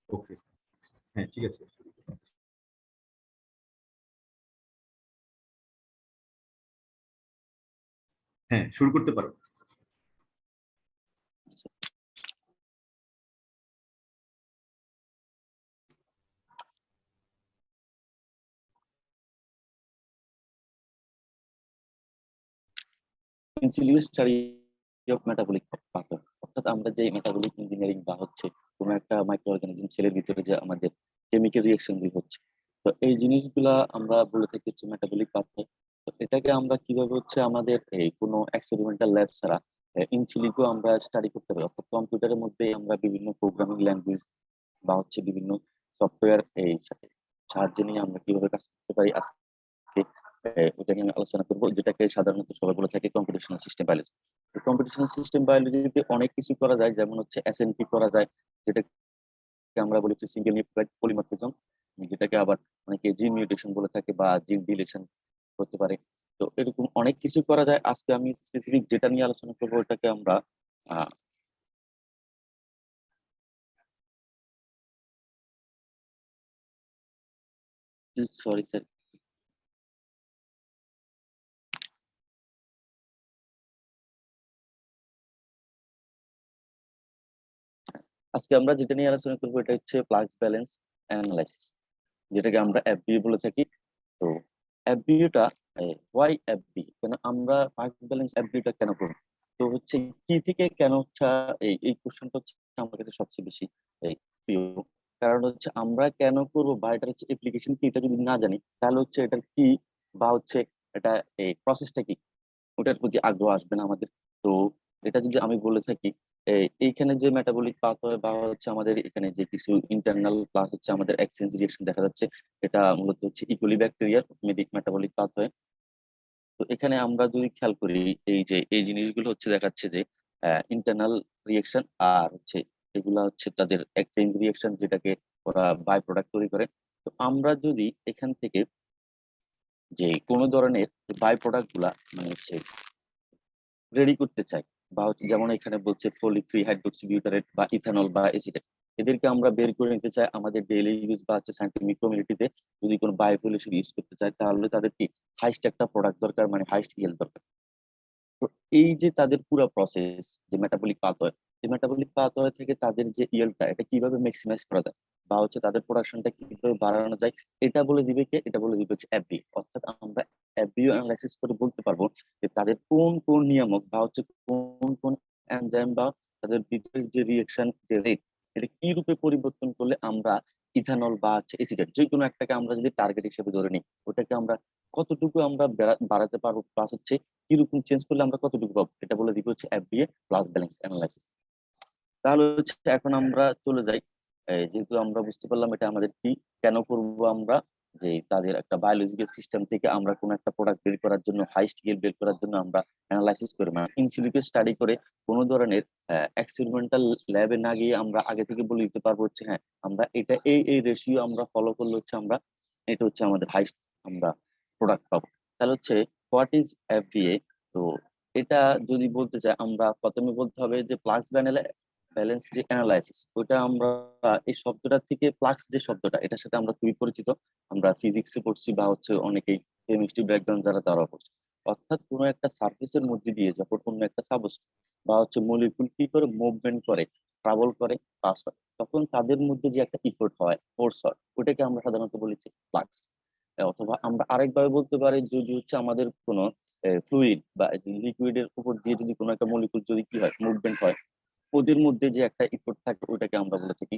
ওকে। হ্যাঁ, ঠিক আছে। হ্যাঁ, শুরু করতে পারো। স্টাডি অফ মেটাবলিক পাথর, অর্থাৎ আমরা যে মেটাবলিক ইঞ্জিনিয়ারিং বা হচ্ছে কোনো একটা মাইক্রো অর্গানিজম সেলের ভিতরে যে আমাদের কেমিক্যাল রিয়েকশন গুলো হচ্ছে, তো এই জিনিসগুলা আমরা বলে থাকি হচ্ছে মেটাবলিক পাথর। তো এটাকে আমরা কিভাবে হচ্ছে আমাদের এই কোনো এক্সপেরিমেন্টাল ল্যাব ছাড়া ইনসিলিকো আমরা স্টাডি করতে পারি, অর্থাৎ কম্পিউটারের মধ্যে আমরা বিভিন্ন প্রোগ্রামিং ল্যাঙ্গুয়েজ বা হচ্ছে বিভিন্ন সফটওয়্যার এই সাহায্য নিয়ে আমরা কিভাবে কাজ করতে পারি আজকে ওটা নিয়ে আমি আলোচনা করবো, যেটাকে সাধারণত সবাই বলে থাকে competitional system biology. Competitional system বায়োলজিতে অনেক কিছু করা যায়, যেমন হচ্ছে এসএনপি করা যায়, যেটাকে আমরা বলি হচ্ছে সিঙ্গেল নিউক্লিওটাইড পলিমরফিজম, যেটাকে আবার অনেকে জিন মিউটেশন বলে থাকে বা জিন ডিলেশন করতে পারে। তো এরকম অনেক কিছু করা যায়। আজকে আমি স্পেসিফিক যেটা নিয়ে আলোচনা করবো ওটাকে আমরা সরি স্যার, আজকে আমরা যেটা নিয়ে আলোচনা করবো এটা হচ্ছে ফ্লাক্স ব্যালেন্স অ্যানালাইসিস, যেটাকে আমরা এফবিএ বলে থাকি। তো এফবিএটা ওয়াই এফবি, কেন আমরা ফ্লাক্স ব্যালেন্স এফবিএটা কেন করবো, তো হচ্ছে কি থেকে কেন হচ্ছে এই কোশ্চেনটা হচ্ছে আমার কাছে সবচেয়ে বেশি প্রিয়। কারণ হচ্ছে আমরা কেন করবো বা এটার হচ্ছে অ্যাপ্লিকেশন কি, এটা যদি না জানি তাহলে হচ্ছে এটার কি বা হচ্ছে এটা এই প্রসেসটা কি, ওটার প্রতি আগ্রহ আসবে না আমাদের। তো এটা যদি আমি বলে থাকি, এইখানে যে মেটাবলিক পাথওয়ে বা হচ্ছে আমাদের এখানে যে কিছু ইন্টারনাল প্লাস হচ্ছে আমাদের এক্সচেঞ্জ রিয়েকশন দেখা যাচ্ছে, এটা মূলত হচ্ছে ইকোলি ব্যাকটেরিয়ার মেটাবলিক পাথওয়ে। তো এখানে আমরা যদি খেয়াল করি, এই যে এই জিনিসগুলো হচ্ছে দেখাচ্ছে যে ইন্টারনাল রিয়েকশন আর হচ্ছে এগুলা হচ্ছে তাদের এক্সচেঞ্জ রিয়েকশন, যেটাকে ওরা বাই প্রোডাক্ট তৈরি করে। তো আমরা যদি এখান থেকে যে কোনো ধরনের বাই প্রোডাক্ট গুলা মানে হচ্ছে রেডি করতে চাই, বা হচ্ছে যেমন এখানে বলছে ফোলিক থ্রি হাইড্রোক্সি বিউটারেট বা ইথানল বা এসিটেট, এদেরকে আমরা বের করে নিতে চাই আমাদের ডেইলি ইউজ বা হচ্ছে সাইন্টিফিক কমিউনিটিতে। যদি কোনো বায়োপলিউশন ইউজ করতে চাই তাহলে তাদের কি হাইস্ট একটা প্রোডাক্ট দরকার, মানে হাইস্ট ইয়েল দরকার। তো এই যে তাদের পুরো প্রসেস যে মেটাবলিক পাথওয়ে, এই মেটাবলিক পাথওয়ে থেকে তাদের যে ইয়েলটা এটা কিভাবে ম্যাক্সিমাইজ করা যায় বা হচ্ছে তাদের প্রোডাকশনটা কিভাবে বাড়ানো যায়, এটা বলে দিবে কে, এটা বলে দিবে হচ্ছে এফবি। অর্থাৎ আমরা এফবিও অ্যানালাইসিস করে বলতে পারবো যে তাদের কোন কোন নিয়ামক বা হচ্ছে কোন কোন এনজাইম বা তাদের ভিতরে যে রিয়েকশন যে রেট, এটা কি রূপে পরিবর্তন করলে আমরা ইথানল বা হচ্ছে এসিডেট যে কোনো একটাকে আমরা যদি টার্গেট হিসেবে ধরে নিই, ওটাকে আমরা কতটুকু আমরা বাড়াতে পারবো, প্লাস হচ্ছে কিরকম চেঞ্জ করলে আমরা কতটুকু পাবো, এটা বলে দিবে হচ্ছে এফবিএ প্লাস ব্যালেন্স অ্যানালাইসিস। তাহলে হচ্ছে এখন আমরা চলে যাই, যেহেতু আমরা বুঝতে পারলাম এটা আমাদের কি, কেন করব আমরা, যে তাদের একটা বায়োলজিক্যাল সিস্টেম থেকে আমরা কোন একটা প্রোডাক্ট বের করার জন্য হাই স্কেল বের করার জন্য আমরা অ্যানালাইসিস করি, মানে ইনসিলিকো স্টাডি করে কোনো ধরনের এক্সপেরিমেন্টাল ল্যাবে না গিয়ে আমরা আগে থেকে বলে দিতে পারবো হচ্ছে হ্যাঁ আমরা এটা এই রেশিও আমরা ফলো করলে হচ্ছে আমরা এটা হচ্ছে আমাদের হাইস্ট আমরা প্রোডাক্ট পাবো। তাহলে হচ্ছে হোয়াট ইজ এফবিএ। তো এটা যদি বলতে চাই আমরা প্রথমে বলতে হবে যে প্লাক্স ব্যালেন্স যে অ্যানালাইসিস, ওটা আমরা এই শব্দটা থেকে প্লাক্স যে শব্দটা এটার সাথে আমরা খুবই পরিচিত, আমরা ফিজিক্সে পড়ছি বা হচ্ছে অনেকেই কেমিস্ট্রি ব্যাকগ্রাউন্ড যারা তারা পড়ছে। অর্থাৎ কোনো একটা সার্ফেসের মধ্যে দিয়ে যখন কোনো একটা সাবস্টেন্স বা হচ্ছে মলিকুল কি করে মুভমেন্ট করে, ট্রাভেল করে, পাস হয়, তখন তাদের মধ্যে যে একটা ইফোর্ট হয়, ফোর্স হয়, ওটাকে আমরা সাধারণত বলেছি ফ্লাক্স। অথবা আমরা আরেকভাবে বলতে পারি যদি হচ্ছে আমাদের কোনো ফ্লুইড বা লিকুইডের উপর দিয়ে যদি কোনো একটা মলিকুল যদি কি হয় মুভমেন্ট হয়, ওদের মধ্যে যে একটা ইফোর্ট থাকে ওটাকে আমরা বলে থাকি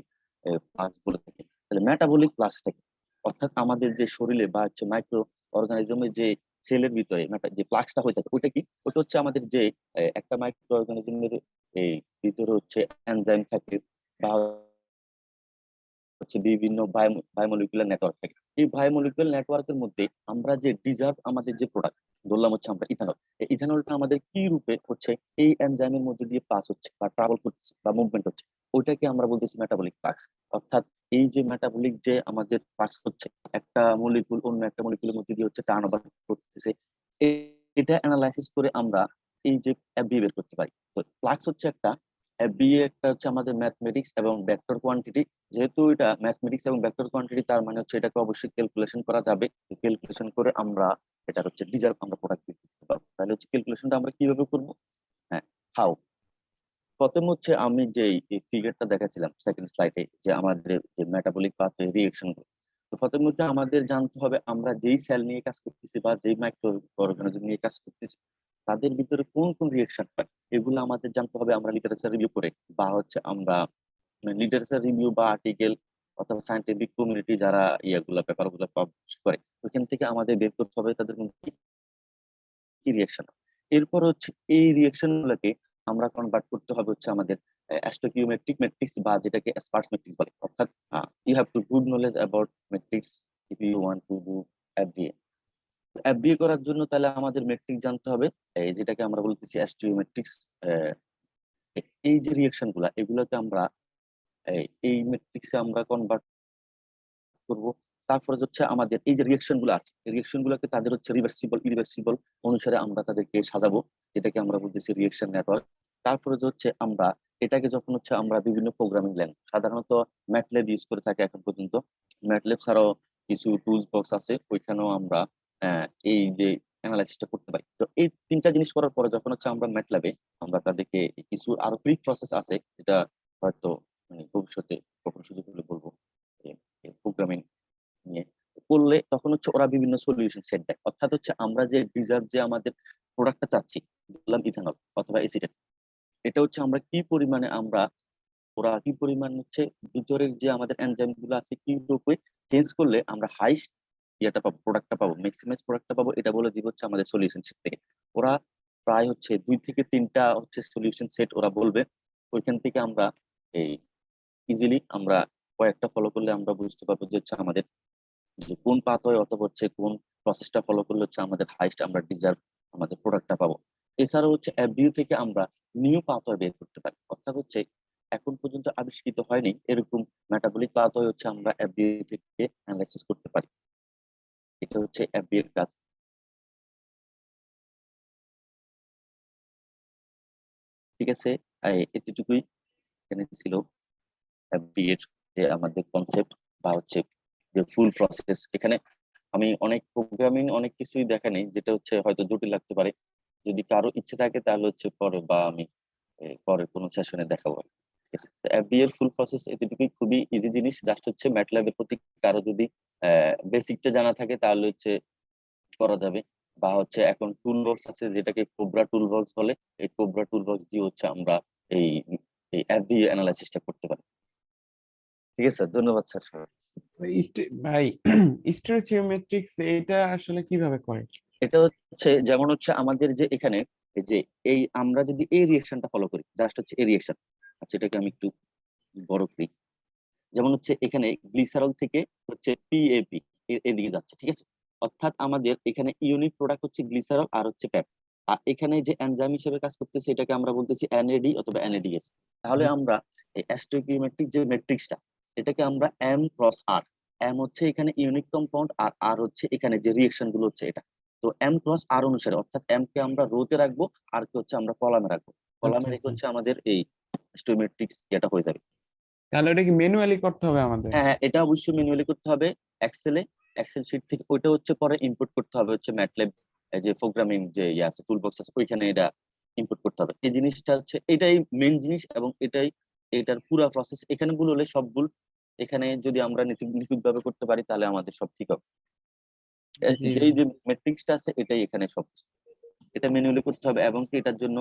ফ্লাক্স বলে থাকি। তাহলে মেটাবলিক ফ্লাক্স থাকে, অর্থাৎ আমাদের যে শরীরে বা হচ্ছে মাইক্রো অর্গানিজমের যে সেলের ভিতরে যে ফ্লাক্সটা হয়ে থাকে ওটা কি, ওটা হচ্ছে আমাদের যে একটা মাইক্রো অর্গানিজমের এই ভিতরে হচ্ছে এনজাইম থাকে বা হচ্ছে বিভিন্ন বায়োমলিকুলার নেটওয়ার্ক থাকে। এই বায়োমলিকুলার নেটওয়ার্কের মধ্যে আমরা যে ডিজার্ভ আমাদের যে প্রোডাক্ট ধরলাম হচ্ছে আমরা ইথানল, এই ইথানলটা আমাদের কি রূপে হচ্ছে এই এনজাইমের মধ্যে দিয়ে পাস হচ্ছে বা ট্রাভেল করছে বা মুভমেন্ট হচ্ছে, ওইটাকে আমরা বলতেছি মেটাবলিক ফ্লাক্স। অর্থাৎ এই যে মেটাবলিক যে আমাদের ফ্লাক্স হচ্ছে, একটা মলিকুল অন্য একটা মলিকুলের মধ্যে দিয়ে হচ্ছে টার্ন ওভার করতেছে, এটা অ্যানালাইসিস করে আমরা এই যে এফবি বের করতে পারি। তো ফ্লাক্স হচ্ছে একটা এফবিএ একটা হচ্ছে আমাদের ম্যাথমেটিক্স এবং ভেক্টর কোয়ান্টিটি। যেহেতু এটা ম্যাথমেটিক্স এবং ভেক্টর কোয়ান্টিটি, তার মানে হচ্ছে এটাকে অবশ্যই ক্যালকুলেশন করা যাবে। ক্যালকুলেশন করে আমরা এটার হচ্ছে ডিজার্ভ আমরা প্রোডাক্ট করতে পারবো। তাহলে হচ্ছে ক্যালকুলেশনটা আমরা কিভাবে করবো? হ্যাঁ, হাউ। প্রথম হচ্ছে আমি যে ফিগারটা দেখাছিলাম সেকেন্ড স্লাইডে, যে আমাদের যে মেটাবলিক পাথওয়ে রিঅ্যাকশন, তো প্রথম হচ্ছে আমাদের জানতে হবে আমরা যেই সেল নিয়ে কাজ করতেছি বা যেই মাইক্রো অর্গানিজম নিয়ে কাজ করতেছি তাদের ভিতরে কোন কোন রিঅ্যাকশন হয় এগুলো আমাদের জানতে হবে। আমরা লিটারেচার রিভিউ করে বা হচ্ছে আমরা লিটারেচার রিভিউ বা আর্টিকেল অথবা সায়েন্টিফিক কমিউনিটি যারা ইয়াগুলা পেপার গুলো পাবলিশ করে ওইখান থেকে আমাদের বের করতে হবে তাদের মধ্যে কি রিঅ্যাকশন। এরপর হচ্ছে এই রিঅ্যাকশন গুলোকে আমরা কনভার্ট করতে হবে হচ্ছে আমাদের স্টকিওমেট্রিক ম্যাট্রিক্স বা যেটাকে স্পার্স ম্যাট্রিক্স বলে। অর্থাৎ you have to good knowledge about matrix if you want to do FBA. FBA করার জন্য তাহলে আমাদের ম্যাট্রিক্স জানতে হবে, যেটাকে আমরা বলতেছি স্টিওমেট্রিক্স। এই যে রিঅ্যাকশন গুলা এগুলোকে আমরা এই ম্যাট্রিক্সে আমরা কনভার্ট করব। তারপরে হচ্ছে আমাদের এই যে রিঅ্যাকশন গুলো আছে রিঅ্যাকশন গুলোকে তাদের হচ্ছে রিভার্সিবল ইরিভার্সিবল অনুসারে আমরা তাদেরকে সাজাবো, যেটাকে আমরা বলতেছি রিঅ্যাকশন নেটওয়ার্ক। তারপরে হচ্ছে আমরা এটাকে যখন হচ্ছে আমরা বিভিন্ন প্রোগ্রামিং ল্যাঙ্গুয়েজ সাধারণত ম্যাটল্যাব ইউজ করে থাকি এখন পর্যন্ত। ম্যাটল্যাব ছাড়াও কিছু টুলস বক্স আছে, ওইখানেও আমরা এই যে অ্যানালাইসিসটা করতে পারি। তো এই তিনটা জিনিস করার পরে যখন হচ্ছে আমরা ম্যাটল্যাবে আমরা তাদেরকে কিছু আরো প্রি প্রসেস আছে যেটা হয়তো মানে ভবিষ্যতে কখনো সুযোগ হলে বলবো, প্রোগ্রামিং নিয়ে করলে তখন হচ্ছে ওরা বিভিন্ন সলিউশন সেট দেয়। অর্থাৎ হচ্ছে আমরা যে ডিজার্ভ যে আমাদের প্রোডাক্টটা চাচ্ছি, বললাম ইথানল অথবা এসিটেট, এটা হচ্ছে আমরা কি পরিমাণে আমরা ওরা কি পরিমাণ হচ্ছে ভিতরের যে আমাদের এনজাইম গুলো আছে কি রূপে চেঞ্জ করলে আমরা হাইস্ট ইয়েটা পাবো, প্রোডাক্টটা পাবো, ম্যাক্সিমাইজ প্রোডাক্টটা পাবো, এটা বলে দিব হচ্ছে আমাদের সলিউশন সেট থেকে। ওরা প্রায় হচ্ছে 2 থেকে 3টা হচ্ছে সলিউশন সেট ওরা বলবে। ওইখান থেকে আমরা এই ইজিলি আমরা কয়েকটা ফলো করলে আমরা বুঝতে পারবো যে হচ্ছে আমাদের যে কোন পাথওয়ে অথবা হচ্ছে কোন প্রসেসটা ফলো করলে হচ্ছে আমাদের হাইস্ট আমরা ডিজার্ভ আমাদের প্রোডাক্টটা পাবো। এছাড়াও হচ্ছে এফবিইউ থেকে আমরা নিউ পাথওয়ে বের করতে পারি। অর্থাৎ হচ্ছে এখন পর্যন্ত আবিষ্কৃত হয়নি এরকম মেটাবলিক পাথওয়ে হচ্ছে আমরা এফবিইউ থেকে অ্যানালাইসিস করতে পারি। এটা হচ্ছে এফবিইউ এর কাজ। ঠিক আছে, এতটুকুই এখানে ছিল এফবিইউ এর যে আমাদের কনসেপ্ট বা হচ্ছে যে ফুল প্রসেস। এখানে আমি অনেক প্রোগ্রামিং অনেক কিছুই দেখা নেই যেটা হচ্ছে হয়তো জটিল লাগতে পারে। যদি কারো ইচ্ছে থাকে তাহলে হচ্ছে পরে বা আমি পরের কোনো সেশনে দেখাবো। ঠিক আছে, এফবি এর ফুল প্রসেস এতটুকুই, খুবই ইজি জিনিস। জাস্ট হচ্ছে ম্যাটল্যাবের প্রতি কারো যদি বেসিকটা জানা থাকে তাহলে হচ্ছে করা যাবে। বা হচ্ছে এখন টুল বক্স আছে যেটাকে কোবরা টুল বক্স বলে, এই কোবরা টুল বক্স দিয়ে হচ্ছে আমরা এই এই এফবি অ্যানালাইসিসটা করতে পারি। ঠিক আছে, ধন্যবাদ স্যার। ভাই স্টোচিওমেট্রিক্স এটা আসলে কিভাবে করে? এটা হচ্ছে যেমন হচ্ছে আমাদের যে এখানে এই যে এই আমরা যদি এই রিঅ্যাকশনটা ফলো করি, জাস্ট হচ্ছে এই রিঅ্যাকশন। আচ্ছা, এটাকে আমি একটু বড় করি। যেমন হচ্ছে এখানে গ্লিসারল থেকে হচ্ছে পিএপি এদিকে যাচ্ছে, ঠিক আছে। অর্থাৎ আমাদের এখানে ইউনিক প্রোডাক্ট হচ্ছে গ্লিসারল আর হচ্ছে প্যাপ। আর এখানে যে এনজাইম হিসেবে কাজ করতেছে এটাকে আমরা বলতেছি এনএডি অথবা এনএডিএস। তাহলে আমরা এই স্টকিওমেট্রিক যে ম্যাট্রিক্সটা এটাকে আমরা এম ক্রস আর, এম হচ্ছে এখানে ইউনিক কম্পাউন্ড আর আর হচ্ছে এখানে যে রিঅ্যাকশন গুলো হচ্ছে এটা। তো এম ক্রস আর অনুসারে অর্থাৎ এম কে আমরা রোতে রাখবো আর কে হচ্ছে আমরা কলামে রাখবো। কলামে রেখে হচ্ছে আমাদের এই স্টোমেট্রিক্স এটা হয়ে যাবে। তাহলে এটা কি ম্যানুয়ালি করতে হবে আমাদের? হ্যাঁ হ্যাঁ, এটা অবশ্যই ম্যানুয়ালি করতে হবে এক্সেলে। এক্সেল শিট থেকে ওইটা হচ্ছে পরে ইনপুট করতে হবে হচ্ছে ম্যাটল্যাব যে প্রোগ্রামিং যে ইয়ে আছে টুল বক্স আছে ওইখানে এটা ইনপুট করতে হবে। এই জিনিসটা হচ্ছে এটাই মেইন জিনিস এবং এটাই এটার পুরো প্রসেস। এখানে ভুল হলে সব ভুল। এখানে যদি আমরা নিখুঁত ভাবে করতে পারি তাহলে আমাদের সব ঠিক হবে। জি যেই যে ম্যাট্রিক্সটা আছে এটাই এখানে সব। এটা ম্যানুয়ালি করতে হবে এবং কি এটার জন্য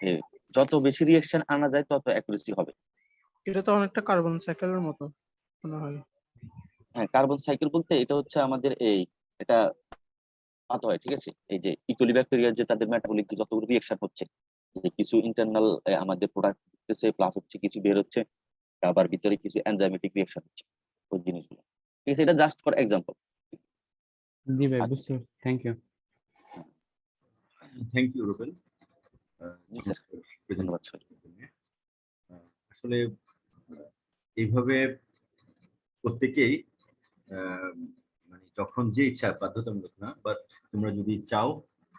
এ, যত বেশি রিঅ্যাকশন আনা যায় তত অ্যাকুরেসি হবে। এটা তো অনেকটা কার্বন সাইকেলের মতো মনে হয়। হ্যাঁ, কার্বন সাইকেল বলতে এটা হচ্ছে আমাদের এটা পাত হয়, ঠিক আছে। এই যে ইকোলি ব্যাকটেরিয়া যে তাদের মেটাবলিক যে যতগুলো রিঅ্যাকশন হচ্ছে, যে কিছু ইন্টারনাল আমাদের প্রোডাক্ট দিতেছে প্লাস হচ্ছে কিছু বের হচ্ছে, আবার ভিতরে কিছু এনজাইমেটিক রিঅ্যাকশন হচ্ছে, ওই জিনিসগুলো। ঠিক আছে, এটা জাস্ট ফর এক্সাম্পল। জি ভাই, আচ্ছা, বুঝতে thank you. Thank you Rubel. জি স্যার, ধন্যবাদ স্যার। আসলে এইভাবে প্রত্যেকেই আহ, মানে যখন যে ইচ্ছা, বাধ্যতামূলক না, বাট তোমরা যদি চাও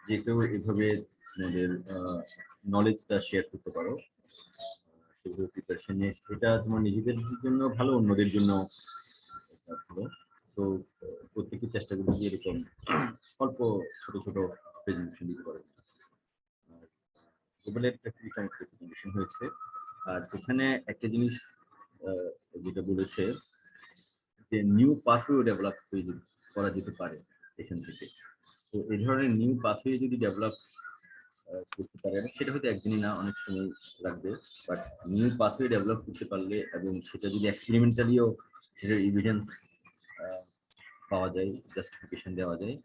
যে কেউ এইভাবে তোমাদের নলেজটা শেয়ার করতে পারো, সেগুলো প্রিপারেশন নিয়ে এটা তোমার নিজেদের জন্য ভালো, অন্যদের জন্য ভালো। তো প্রত্যেকে চেষ্টা করবে যে এরকম অল্প ছোট ছোট প্রেজেন্টেশন দিতে পারে। গুগলের একটা খুবই চমৎকার প্রেজেন্টেশন হয়েছে। আর এখানে একটা জিনিস যেটা বলেছে যে নিউ পাথওয়ে ডেভেলপ করা যেতে পারে এখান থেকে। তো এই ধরনের নিউ পাথওয়ে যদি ডেভেলপ করতে পারেন, সেটা হয়তো একদিনই না, অনেক সময় লাগবে, বাট নিউ পাথওয়ে ডেভেলপ করতে পারলে এবং সেটা যদি এক্সপেরিমেন্টালিও সেটার এভিডেন্স পাওয়া যায়, জাস্টিফিকেশন দেওয়া যায়,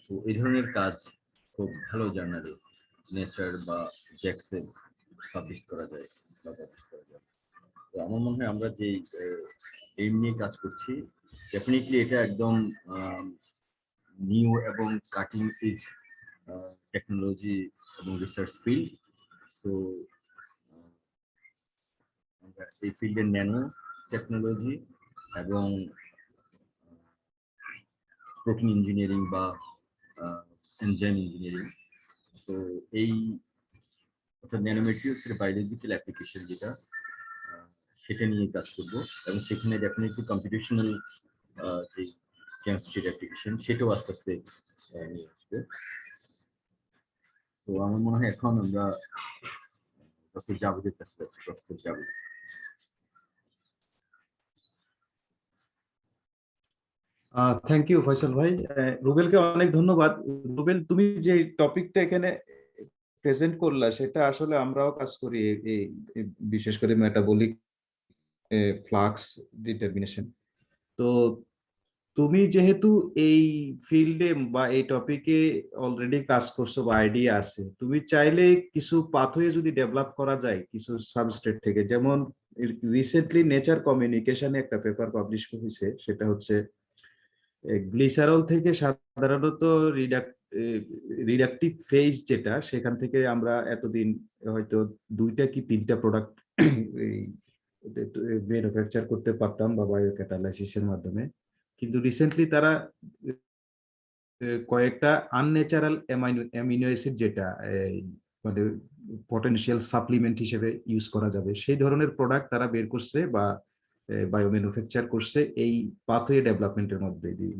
তো এই ধরনের কাজ খুব ভালো জার্নালে নেচার বা জ্যাক্সে পাবলিশ করা যায় বা পাবলিশ করা যায়। তো আমার মনে হয় আমরা যে এইম নিয়ে কাজ করছি, ডেফিনেটলি এটা একদম নিউ এবং কাটিং এজ টেকনোলজি এবং রিসার্চ ফিল্ড। তো আমরা এই ফিল্ডের ন্যানো টেকনোলজি এবং প্রোটিন ইঞ্জিনিয়ারিং বা এনজাইম ইঞ্জিনিয়ারিং, তো এই অর্থাৎ ন্যানোমেটেরিয়ালসের বায়োলজিক্যাল অ্যাপ্লিকেশন যেটা, সেটা নিয়ে কাজ করব এবং সেখানে ডেফিনেটলি কম্পিটিশনাল যে কেমিস্ট্রির অ্যাপ্লিকেশন সেটাও আস্তে আস্তে নিয়ে আসবে। তো আমার মনে হয় এখন আমরা ডক্টর জাভেদের কাছে যাচ্ছি। Professor Javed. Thank you Faisal ভাই। রুবেলকে অনেক ধন্যবাদ। রুবেল, তুমি যে টপিকটা এখানে প্রেজেন্ট করলা সেটা আসলে আমরাও কাজ করি, বিশেষ করে মেটাবলিক ফ্লাক্স ডিটারমিনেশন। তো তুমি যেহেতু এই ফিল্ডে বা এই টপিকে অলরেডি কাজ করছো বা আইডিয়া আছে, তুমি চাইলে কিছু পাথওয়ে যদি ডেভেলপ করা যায় কিছু সাবস্ট্রেট থেকে, যেমন রিসেন্টলি নেচার কমিউনিকেশনে একটা পেপার পাবলিশ হয়েছে, সেটা হচ্ছে গ্লিসারল থেকে সাধারণত রিডাকটিভ ফেজ যেটা, সেখান থেকে আমরা এতদিন হয়তো 2টা কি 3টা প্রোডাক্ট ম্যানুফ্যাকচার করতে পারতাম বা বায়োক্যাটালাইসিসের মাধ্যমে, কিন্তু রিসেন্টলি তারা কয়েকটা আনন্যাচারাল অ্যামিনো অ্যাসিড যেটা মানে পটেনশিয়াল সাপ্লিমেন্ট হিসেবে ইউজ করা যাবে সেই ধরনের প্রোডাক্ট তারা বের করছে বা বায়ো ম্যানুফ্যাকচার করছে এই পাথওয়ে ডেভেলপমেন্টের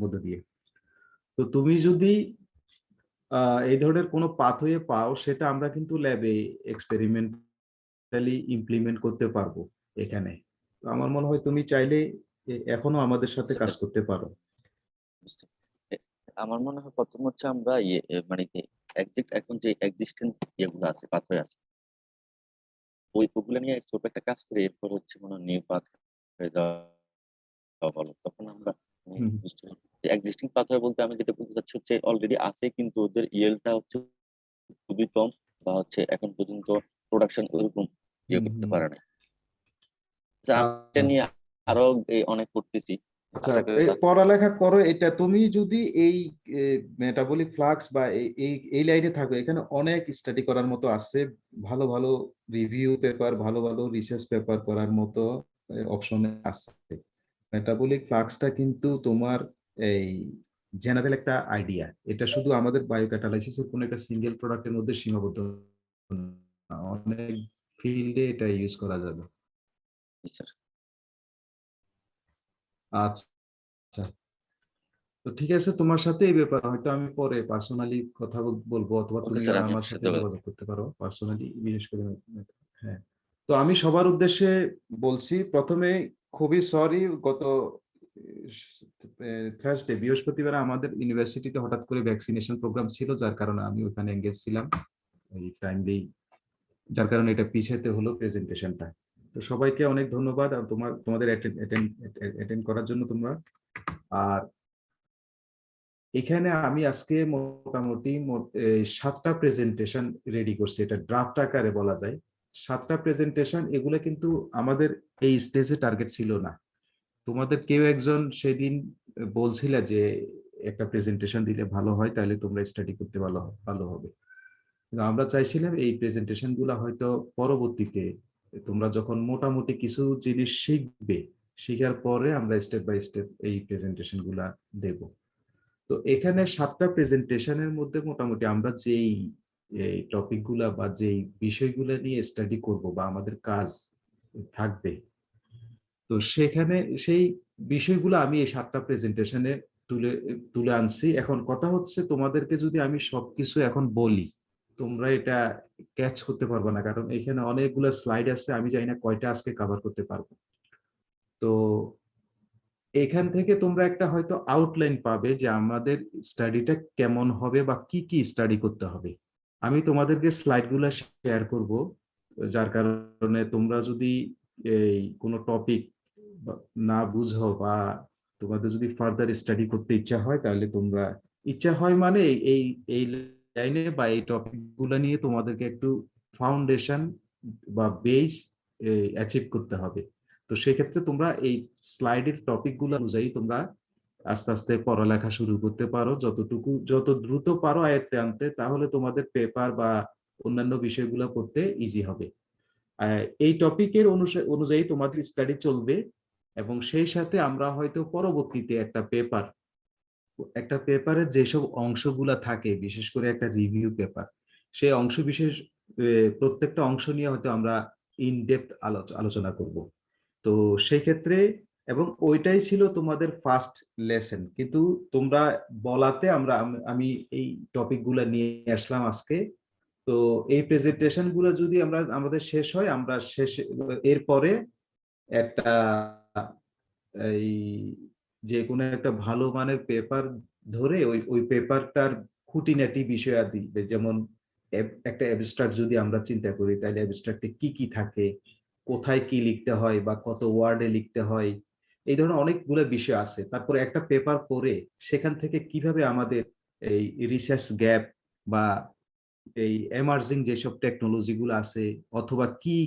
মধ্যে দিয়ে। তো তুমি যদি এই ধরনের কোনো পাথওয়ে পাও, সেটা আমরা কিন্তু ল্যাবে এক্সপেরিমেন্টালি ইমপ্লিমেন্ট করতে পারবো এখানে। তো আমার মনে হয় তুমি চাইলে এখনো আমাদের সাথে কাজ করতে পারো। বুঝতে আমার মনে হয় প্রথম হচ্ছে আমরা মানে এখন যে এক্সিস্টেন্ট ইয়েগুলো আছে, পাথওয়ে আছে, ওগুলো নিয়ে ছোট একটা কাজ করে এরপর হচ্ছে কোনো নিউ পাথ হয়ে যাওয়া ভালো। তখন আমরা এক্সিস্টিং পাথওয়ে বলতে আমি যেটা বলতে চাচ্ছি হচ্ছে অলরেডি আছে কিন্তু ওদের ইয়েলটা হচ্ছে খুবই কম, বা হচ্ছে এখন পর্যন্ত প্রোডাকশন ওরকম ইয়ে করতে পারে নাই। নিয়ে আরো অনেক করতেছি। আচ্ছা, পড়ালেখা করো এটা। তুমি যদি এই মেটাবলিক ফ্লাক্স বা এই লাইনে থাকো, এখানে অনেক স্টাডি করার মতো আছে, ভালো ভালো রিভিউ পেপার, ভালো ভালো রিসার্চ পেপার করার মতো অপশন আছে। মেটাবলিক ফ্লাক্সটা কিন্তু তোমার এই জেনারেল একটা আইডিয়া, এটা শুধু আমাদের বায়োক্যাটালাইসিসের কোনো একটা সিঙ্গেল প্রোডাক্টের মধ্যে সীমাবদ্ধ না, অনেক ফিল্ডে এটা ইউজ করা যাবে। আচ্ছা, তো ঠিক আছে, তোমার সাথে এই ব্যাপারে হয়তো আমি পরে পার্সোনালি কথা বলবো, অথবা তুমি স্যার, আমি আমার আপনার সাথে সাথে যোগাযোগ করতে পারো পার্সোনালি, বিশেষ করে। হ্যাঁ, তো আমি সবার উদ্দেশ্যে বলছি প্রথমে খুবই সরি, গত থার্সডে বৃহস্পতিবার আমাদের ইউনিভার্সিটিতে হঠাৎ করে ভ্যাকসিনেশন প্রোগ্রাম ছিল, যার কারণে আমি ওখানে এঙ্গেজ ছিলাম এই টাইমলি, যার কারণে এটা পিছাতে হলো প্রেজেন্টেশনটা। তো সবাইকে অনেক ধন্যবাদ আর তোমাদের অ্যাটেন্ড করার জন্য তোমরা। আর এখানে আমি আজকে মোটামুটি 7টা প্রেজেন্টেশন রেডি করছি, এটা ড্রাফট আকারে বলা যায় 7টা প্রেজেন্টেশন। এগুলো কিন্তু আমাদের এই স্টেজে টার্গেট ছিল না। তোমাদের কেউ একজন সেদিন বলছিল যে একটা প্রেজেন্টেশন দিলে ভালো হয়, তাহলে তোমরা স্টাডি করতে ভালো হবে। কিন্তু আমরা চাইছিলাম এই প্রেজেন্টেশন গুলা হয়তো পরবর্তীতে তোমরা যখন মোটামুটি কিছু জিনিস শিখবে, শিখার পরে আমরা স্টেপ বাই স্টেপ এই প্রেজেন্টেশন গুলা দেব। তো এখানে 7টা প্রেজেন্টেশনের মধ্যে মোটামুটি আমরা যেই টপিক গুলা বা যেই বিষয়গুলো নিয়ে স্টাডি করব বা আমাদের কাজ থাকবে। তো সেখানে সেই বিষয়গুলো আমি এই 7টা প্রেজেন্টেশনে তুলে তুলে আনছি। এখন কথা হচ্ছে তোমাদেরকে যদি আমি সবকিছু এখন বলি, তোমরা এটা ক্যাচ করতে পারবে না, কারণ এখানে অনেকগুলো স্লাইড আছে, আমি জানি না কয়টা আজকে কভার করতে পারবো। তো এখান থেকে তোমরা একটা হয়তো আউটলাইন পাবে যে আমাদের স্টাডিটা কেমন হবে বা কি কি স্টাডি করতে হবে। আমি তোমাদেরকে স্লাইডগুলো শেয়ার করব, যার কারণে তোমরা যদি এই কোনো টপিক না বুঝো বা তোমাদের যদি ফার্দার স্টাডি করতে ইচ্ছা হয়, তাহলে তোমরা ইচ্ছা হয় মানে এই এই লাইনে বা এই টপিক গুলো নিয়ে তোমাদেরকে একটু ফাউন্ডেশন বা বেস অ্যাচিভ করতে হবে। তো সেক্ষেত্রে তোমরা এই স্লাইডের টপিক গুলো অনুযায়ী তোমরা আস্তে আস্তে পড়ালেখা শুরু করতে পারো, যত দ্রুত পারো আয়ত্তে আনতে, তাহলে তোমাদের পেপার বা অন্যান্য বিষয়গুলো পড়তে ইজি হবে। এই টপিকের অনুযায়ী তোমাদের স্টাডি চলবে, এবং সেই সাথে আমরা হয়তো পরবর্তীতে একটা পেপারের যেসব অংশগুলা থাকে, বিশেষ করে একটা রিভিউ পেপার, সেই অংশ বিশেষ প্রত্যেকটা অংশ নিয়ে হয়তো আমরা ইন ডেপথ আলোচনা করব। তো সেই ক্ষেত্রে, এবং ওইটাই ছিল তোমাদের ফার্স্ট লেসন, কিন্তু তোমরা বলাতে আমি এই টপিক গুলা নিয়ে আসলাম আজকে। তো এই প্রেজেন্টেশন গুলো যদি আমাদের শেষ হয়, আমরা এরপরে একটা এই যে কোনো একটা ভালো মানের পেপার ধরে ওই ওই পেপারটার খুঁটিনাটি বিষয়াদি, যেমন একটা অ্যাবস্ট্রাক্ট যদি আমরা চিন্তা করি, তাহলে অ্যাবস্ট্রাক্টে কি কি থাকে, কোথায় কি লিখতে হয় বা কত ওয়ার্ডে লিখতে হয়, এই ধরনের অনেকগুলো বিষয় আছে। তারপরে একটা পেপার পড়ে সেখান থেকে কিভাবে আমাদের এই রিসার্চ গ্যাপ বা এই এমার্জিং যেসব টেকনোলজি গুলো আছে, অথবা কি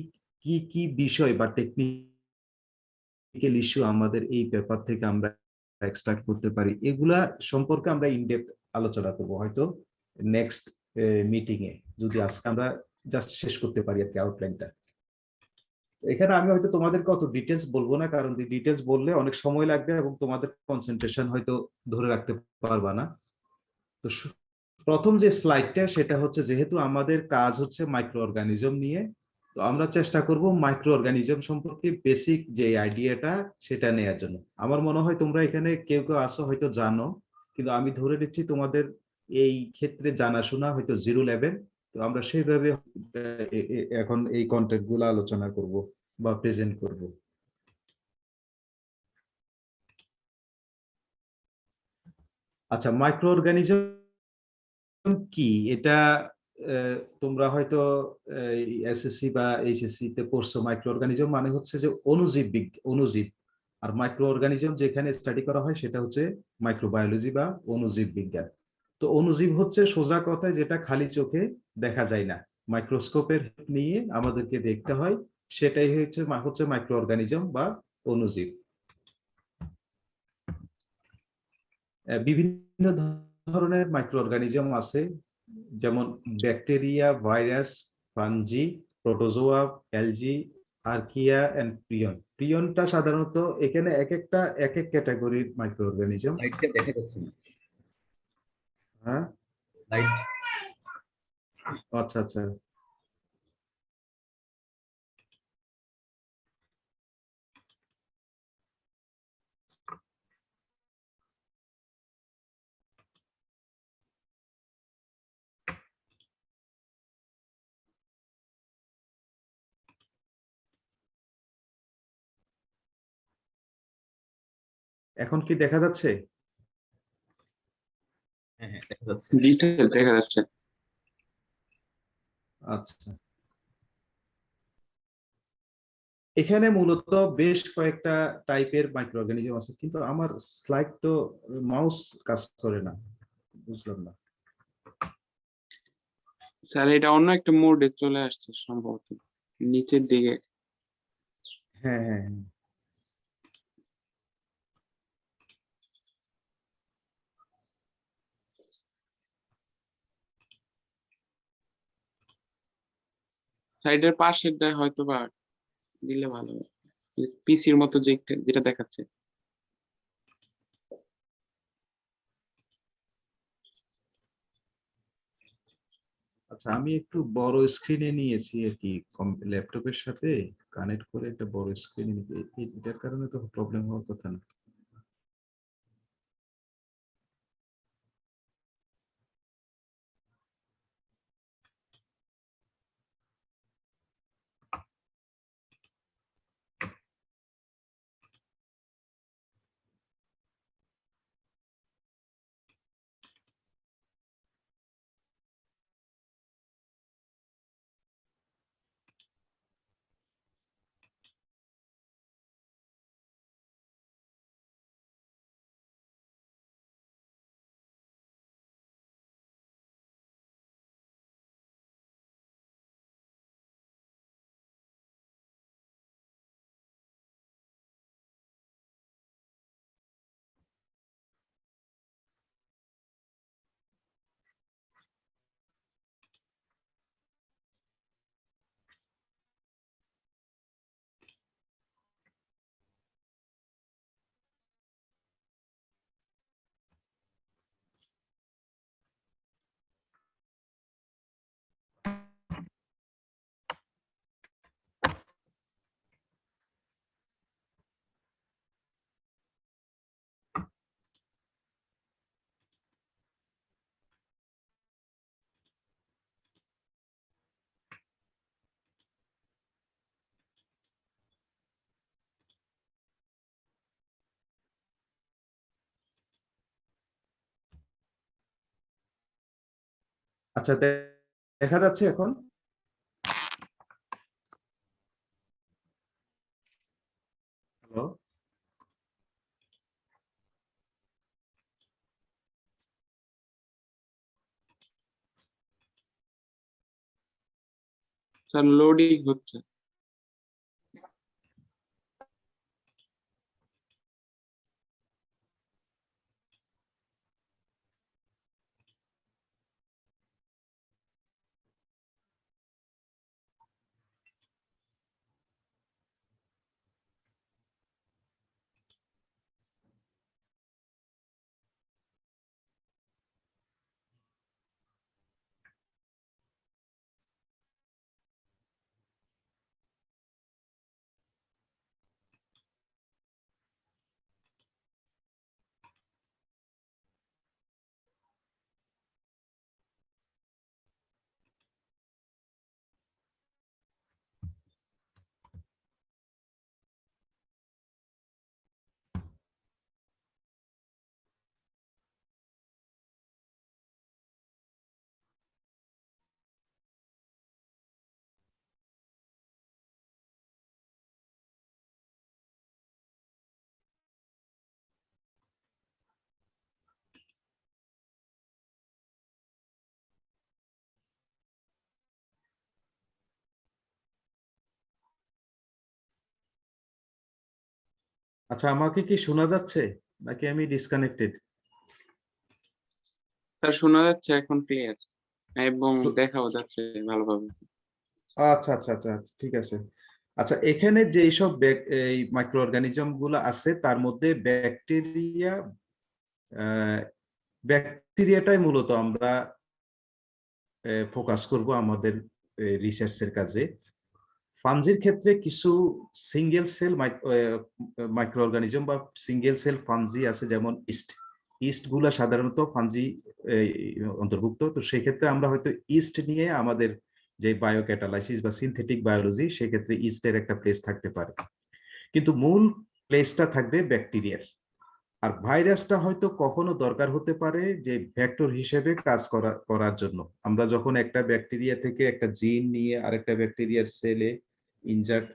কি কি বিষয় বা টেকনিক্যাল ইস্যু আমাদের এই পেপার থেকে আমরা এক্সট্রাক্ট করতে পারি, এগুলা সম্পর্কে আমরা ইনডেপথ আলোচনা করবো হয়তো নেক্সট মিটিং এ, যদি আজকে আমরা জাস্ট শেষ করতে পারি আর কি আউটলাইনটা। এখানে আমি হয়তো তোমাদেরকে অত ডিটেলস বলবো না, কারণ ডিটেলস বললে অনেক সময় লাগবে এবং তোমাদের কনসেন্ট্রেশন হয়তো ধরে রাখতে পারবা না। তো প্রথম যে স্লাইডটা, সেটা হচ্ছে যেহেতু আমাদের কাজ হচ্ছে মাইক্রো অর্গানিজম নিয়ে, তো আমরা চেষ্টা করব মাইক্রো অর্গানিজম সম্পর্কে বেসিক যে আইডিয়াটা সেটা নেয়ার জন্য। আমার মনে হয় তোমরা এখানে কেউ কেউ আসো হয়তো জানো, কিন্তু আমি ধরে নিচ্ছি তোমাদের এই ক্ষেত্রে জানাশোনা হয়তো 0 লেভেল। তো আমরা সেইভাবে এখন এই কন্টেন্ট গুলো আলোচনা করব বা প্রেজেন্ট করব। আচ্ছা, মাইক্রো অর্গানিজম কি এটা তোমরা হয়তো এসএসসি বা এইচএসসি তে পড়ছো। মাইক্রো অর্গানিজম মানে হচ্ছে যে অনুজীব। আর মাইক্রো অর্গানিজম যেখানে স্টাডি করা হয় সেটা হচ্ছে মাইক্রোবায়োলজি বা অনুজীব বিজ্ঞান। তো অনুজীব হচ্ছে সোজা কথায় যেটা খালি চোখে দেখা যায় না, মাইক্রোস্কোপের নিয়ে আমাদেরকে দেখতে হয়, সেটাই হচ্ছে মাইক্রো অর্গানিজম বা অনুজীব। বিভিন্ন ধরনের মাইক্রো অর্গানিজম আছে, যেমন bacteria, virus, fungi, protozoa, algae, archaea and prion. প্রিয়নটা সাধারণত এখানে একটা এক এক ক্যাটাগরির মাইক্রো অর্গানিজম। লাইটটা দেখা যাচ্ছে না। হ্যাঁ, লাইট আচ্ছা আচ্ছা। এখন কি দেখা যাচ্ছে? হ্যাঁ হ্যাঁ দেখা যাচ্ছে। জি স্যার, দেখা যাচ্ছে। আচ্ছা, এখানে মূলত বেশ কয়েকটা টাইপের মাইক্রো অর্গানিজম আছে, কিন্তু আমার স্লাইড তো মাউস কাজ করে না, বুঝলাম না। স্যার এটা অন্য একটা মোডে চলে আসছে সম্ভবত, নিচের দিকে। হ্যাঁ হ্যাঁ হ্যাঁ। সাইডের পাশেরটা হয়তো বা দিলে ভালো হয়, পিসির মতো যেটা দেখাচ্ছে। আচ্ছা, আমি একটু বড় স্ক্রিনে নিয়েছি আর কি, ল্যাপটপের সাথে কানেক্ট করে একটা বড় স্ক্রিনে নিতে, এটার কারণে তো প্রবলেম হওয়ার কথা না। আচ্ছা, দেখা যাচ্ছে এখন? হ্যালো? স্যার লোডিং হচ্ছে। আচ্ছা, আমাকে কি শোনা যাচ্ছে নাকি আমি ডিসকানেক্টেড? স্যার শোনা যাচ্ছে এখন ক্লিয়ার এবং দেখাও যাচ্ছে ভালোভাবে। আচ্ছা আচ্ছা আচ্ছা আচ্ছা, ঠিক আছে। আচ্ছা, এখানে যে এইসব এই মাইক্রো অর্গানিজম গুলো আছে তার মধ্যে ব্যাকটেরিয়া, ব্যাকটেরিয়াটাই মূলত আমরা ফোকাস করব আমাদের রিসার্চের কাজে। ফাঞ্জির ক্ষেত্রে কিছু সিঙ্গেল সেল মাইক্রো অর্গানিজম বা সিঙ্গেল সেল ফাঞ্জি আছে, যেমন ইস্ট। ইস্ট গুলা সাধারণত ফাঞ্জি অন্তর্ভুক্ত। তো সেক্ষেত্রে আমরা হয়তো ইস্ট নিয়ে আমাদের যে বায়োক্যাটালাইসিস বা সিনথেটিক বায়োলজি, সেক্ষেত্রে ইস্টের একটা প্লেস থাকতে পারে, কিন্তু মূল প্লেসটা থাকবে ব্যাকটেরিয়ার। আর ভাইরাসটা হয়তো কখনো দরকার হতে পারে যে ভেক্টর হিসেবে কাজ করার জন্য। আমরা যখন একটা ব্যাকটেরিয়া থেকে একটা জিন নিয়ে আরেকটা ব্যাকটেরিয়ার সেলে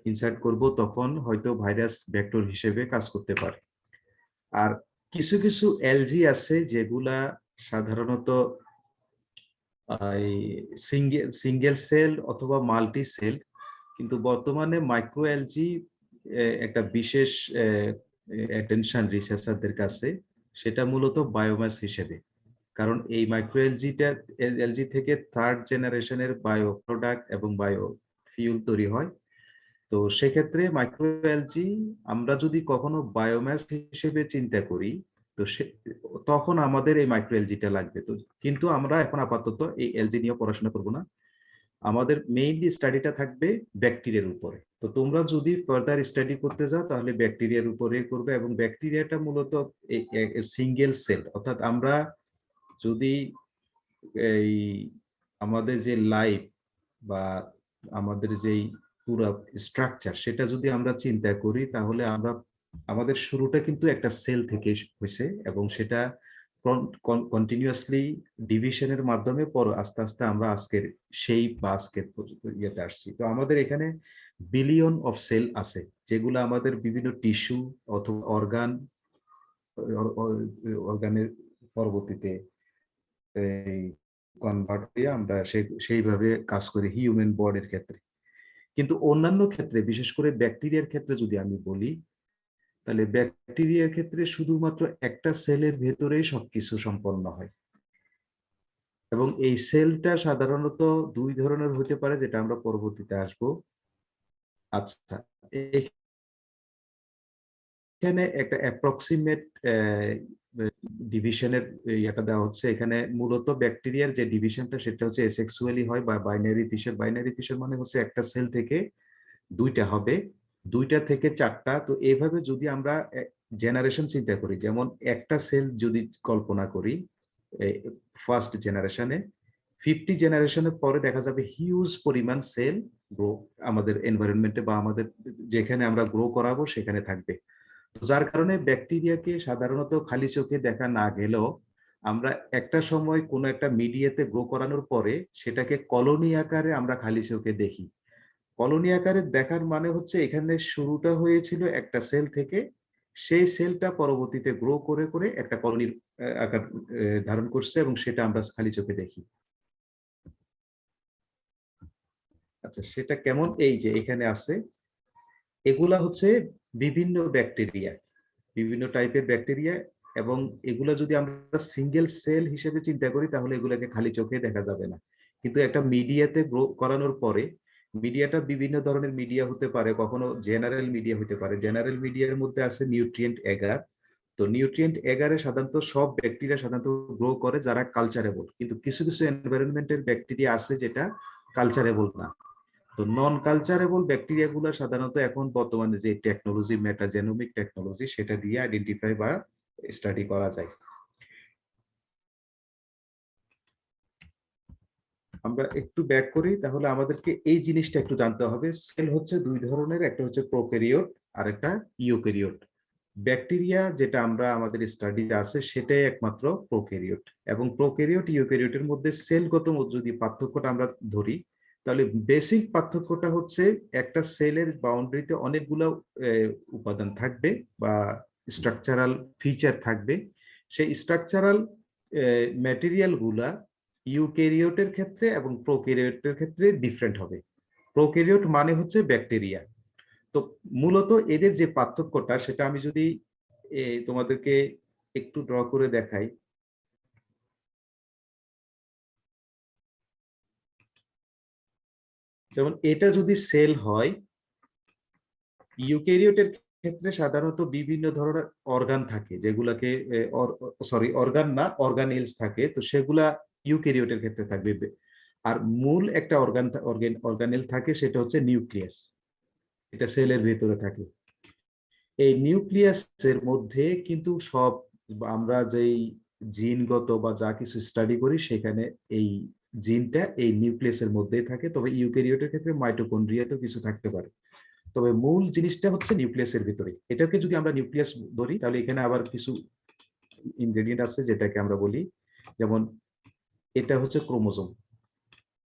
ইনসার্ট করব, তখন হয়তো ভাইরাস ভেক্টর হিসেবে কাজ করতে পারে। আর কিছু কিছু এলজি আছে যেগুলা সাধারণত সিঙ্গেল সেল অথবা মাল্টি সেল, কিন্তু বর্তমানে মাইক্রো এলজি একটা বিশেষ অ্যাটেনশন রিসার্চারদের কাছে, সেটা মূলত বায়োমাস হিসেবে। কারণ এই মাইক্রো এলজি থেকে থার্ড জেনারেশনের বায়ো প্রোডাক্ট এবং বায়ো ফিউল তৈরি হয়। তো সেক্ষেত্রে মাইক্রো এলজি আমরা যদি কখনো বায়োমাস হিসেবে চিন্তা করি, তো তখন আমাদের এই মাইক্রো এলজিটা লাগবে। তো কিন্তু আমরা এখন আপাতত এই এলজি নিয়ে পড়াশোনা করব না, আমাদের মেইনলি স্টাডিটা থাকবে ব্যাকটেরিয়ার উপরে। তো তোমরা যদি ফার্দার স্টাডি করতে যাও তাহলে ব্যাকটেরিয়ার উপরে করবে, এবং ব্যাকটেরিয়াটা মূলত সিঙ্গেল সেল, অর্থাৎ আমরা যদি এই আমাদের যে লাইফ বা আমাদের যেই পুরো স্ট্রাকচার সেটা যদি আমরা চিন্তা করি, তাহলে আমরা আমাদের শুরুটা কিন্তু একটা সেল থেকে হয়েছে, এবং সেটা কন্টিনিউয়াসলি ডিভিশনের মাধ্যমে পর আস্তে আস্তে আমরা আজকের সেই বা আজকের ইয়েতে আসছি। তো আমাদের এখানে বিলিয়ন অফ সেল আছে, যেগুলো আমাদের বিভিন্ন টিস্যু অথবা অর্গানের পরবর্তীতে এই কনভার্ট হয়ে আমরা সেইভাবে কাজ করি হিউম্যান বডির ক্ষেত্রে। কিন্তু অন্যান্য ক্ষেত্রে, বিশেষ করে ব্যাকটেরিয়ার ক্ষেত্রে যদি আমি বলি, তাহলে ব্যাকটেরিয়ার ক্ষেত্রে শুধুমাত্র একটা সেলের ভেতরেই সবকিছু সম্পন্ন হয়, এবং এই সেলটা সাধারণত দুই ধরনের হতে পারে, যেটা আমরা পরবর্তীতে আসবো। আচ্ছা, এখানে একটা অ্যাপ্রক্সিমেট ডিভিশনের ইয়েটা দেওয়া হচ্ছে। এখানে মূলত ব্যাকটেরিয়ার যে ডিভিশনটা সেটা হচ্ছে এসেক্সুয়ালি হয় বা বাইনারি ফিশার। বাইনারি ফিশার মানে হচ্ছে একটা সেল থেকে দুইটা হবে, দুইটা থেকে চারটা। তো এইভাবে যদি আমরা জেনারেশন চিন্তা করি, যেমন একটা সেল যদি কল্পনা করি ফার্স্ট জেনারেশনে, 50 জেনারেশনের পরে দেখা যাবে হিউজ পরিমাণ সেল গ্রো আমাদের এনভায়রনমেন্টে বা আমাদের যেখানে আমরা গ্রো করাবো সেখানে থাকবে। তো যার কারণে ব্যাকটেরিয়াকে সাধারণত খালি চোখে দেখা না গেলেও আমরা একটা সময় কোনো একটা মিডিয়াতে গ্রো করানোর পরে সেটাকে কলোনি আকারে আমরা খালি চোখে দেখি। কলোনি আকারে দেখার মানে হচ্ছে এখানে শুরুটা হয়েছিল একটা সেল থেকে, সেই সেলটা পরবর্তীতে গ্রো করে করে একটা কলোনির আকার ধারণ করছে, এবং সেটা আমরা খালি চোখে দেখি। আচ্ছা, সেটা কেমন? এই যে এখানে আছে, এগুলা হচ্ছে বিভিন্ন ব্যাকটেরিয়া, বিভিন্ন টাইপের ব্যাকটেরিয়া, এবং এগুলা যদি আমরা সিঙ্গেল সেল হিসেবে চিন্তা করি তাহলে এগুলাকে খালি চোখে দেখা যাবে না। কিন্তু একটা মিডিয়াতে গ্রো করানোর পরে, মিডিয়াটা বিভিন্ন ধরনের মিডিয়া হতে পারে, কখনো জেনারেল মিডিয়া হতে পারে। জেনারেল মিডিয়ার মধ্যে আছে নিউট্রিয়েন্ট এগার। তো নিউট্রিয়েন্ট এগারে সাধারণত সব ব্যাকটেরিয়া সাধারণত গ্রো করে যারা কালচারেবল, কিন্তু কিছু কিছু এনভায়রনমেন্টের ব্যাকটেরিয়া আছে যেটা কালচারেবল না। তো নন কালচারেবল ব্যাকটেরিয়া গুলো সাধারণত এখন বর্তমানে যে টেকনোলজি, মেটাজেনোমিক টেকনোলজি, সেটা দিয়ে আইডেন্টিফাই বা স্টাডি করা যায়। আমরা একটু ব্যাক করি, তাহলে আমাদেরকে এই জিনিসটা একটু জানতে হবে। সেল হচ্ছে দুই ধরনের, একটা হচ্ছে প্রোক্যারিওট আর একটা ইউক্যারিওট। ব্যাকটেরিয়া যেটা আমরা আমাদের স্টাডিতে আছে সেটাই একমাত্র প্রোক্যারিওট, এবং প্রোক্যারিওট ইউক্যারিওটের মধ্যে সেলগত যদি পার্থক্যটা আমরা ধরি, তাহলে বেসিক পার্থক্যটা হচ্ছে একটা সেলের বাউন্ডারিতে অনেকগুলো উপাদান থাকবে বা স্ট্রাকচারাল ফিচার থাকবে। সেই স্ট্রাকচারাল ম্যাটেরিয়াল গুলা ইউক্যারিওটের ক্ষেত্রে এবং প্রোক্যারিওটের ক্ষেত্রে ডিফারেন্ট হবে। প্রোক্যারিওট মানে হচ্ছে ব্যাকটেরিয়া। তো মূলত এদের যে পার্থক্যটা সেটা আমি যদি তোমাদেরকে একটু ড্র করে দেখাই। যেমন এটা যদি সেল হয়, ইউক্যারিওটের ক্ষেত্রে সাধারণত বিভিন্ন ধরনের অর্গান থাকে, যেগুলাকে অর্গান না, অর্গানেলস থাকে। তো সেগুলা ইউক্যারিওটের ক্ষেত্রে থাকবে। আর মূল একটা অর্গানেল থাকে, সেটা হচ্ছে নিউক্লিয়াস, এটা সেলের ভেতরে থাকে। এই নিউক্লিয়াসের মধ্যে কিন্তু সব আমরা যেই জিনগত বা যা কিছু স্টাডি করি সেখানে এই জিনটা এই নিউক্লিয়াসের মধ্যেই থাকে। তবে ইউক্যারিওটের ক্ষেত্রে মাইটোকন্ড্রিয়াতেও কিছু থাকতে পারে, তবে মূল জিনিসটা হচ্ছে নিউক্লিয়াসের ভিতরে। এটাকে যদি আমরা নিউক্লিয়াস ধরি, তাহলে এখানে আবার কিছু ইনগ্রেডিয়েন্ট আছে যেটাকে আমরা বলি, যেমন এটা হচ্ছে ক্রোমোজোম,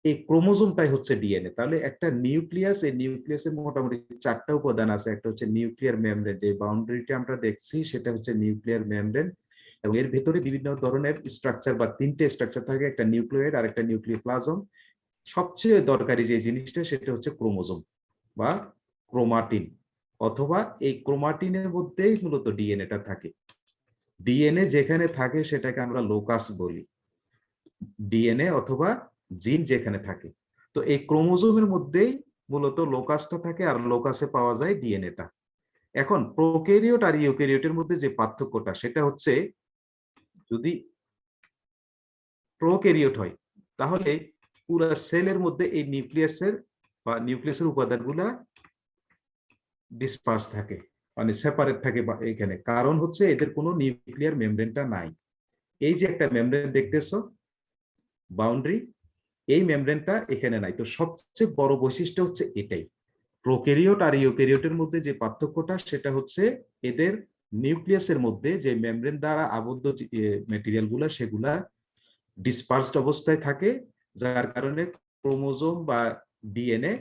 এই ক্রোমোজোমটাই হচ্ছে ডিএনএ। তাহলে একটা নিউক্লিয়াস, এই নিউক্লিয়াসের মোটামুটি চারটা উপাদান আছে। একটা হচ্ছে নিউক্লিয়ার মেমব্রেন, যে বাউন্ডারিটা আমরা দেখছি সেটা হচ্ছে নিউক্লিয়ার মেমব্রেন, এবং এর ভেতরে বিভিন্ন ধরনের স্ট্রাকচার বা তিনটে স্ট্রাকচার থাকে, একটা নিউক্লিয়েড আর একটা নিউক্লিওপ্লাজম। সবচেয়ে দরকারি যে জিনিসটা সেটা হচ্ছে ক্রোমোজোম বা ক্রোমাটিন, অথবা এই ক্রোমাটিনের মধ্যেই মূলত ডিএনএটা থাকে। ডিএনএ যেখানে থাকে সেটাকে আমরা লোকাস বলি, ডিএনএ অথবা জিন যেখানে থাকে। তো এই ক্রোমোজোমের মধ্যেই মূলত লোকাসটা থাকে, আর লোকাসে পাওয়া যায় ডিএনএটা। এখন প্রোক্যারিওট আর ইউক্যারিওটের মধ্যে যে পার্থক্যটা সেটা হচ্ছে যদি প্রোক্যারিওট হয় তাহলে পুরো সেলের মধ্যে এই নিউক্লিয়াসের উপাদানগুলা ডিসপার্স থাকে, মানে সেপারেট থাকে এখানে। কারণ হচ্ছে এদের কোনো নিউক্লিয়ার মেমব্রেনটা নাই। এই যে একটা মেমব্রেন দেখতেছো বাউন্ডারি, এই মেমব্রেনটা এখানে নাই। তো সবচেয়ে বড় বৈশিষ্ট্য হচ্ছে এটাই। প্রোক্যারিওট আর ইউক্যারিওটের মধ্যে যে পার্থক্যটা সেটা হচ্ছে এদের নিউক্লিয়াসের মধ্যে যে মেমব্রেন দ্বারা আবদ্ধ ম্যাটেরিয়ালগুলো সেগুলা ডিসপার্সড অবস্থায় থাকে, যার কারণে ক্রোমোজোম বা ডিএনএ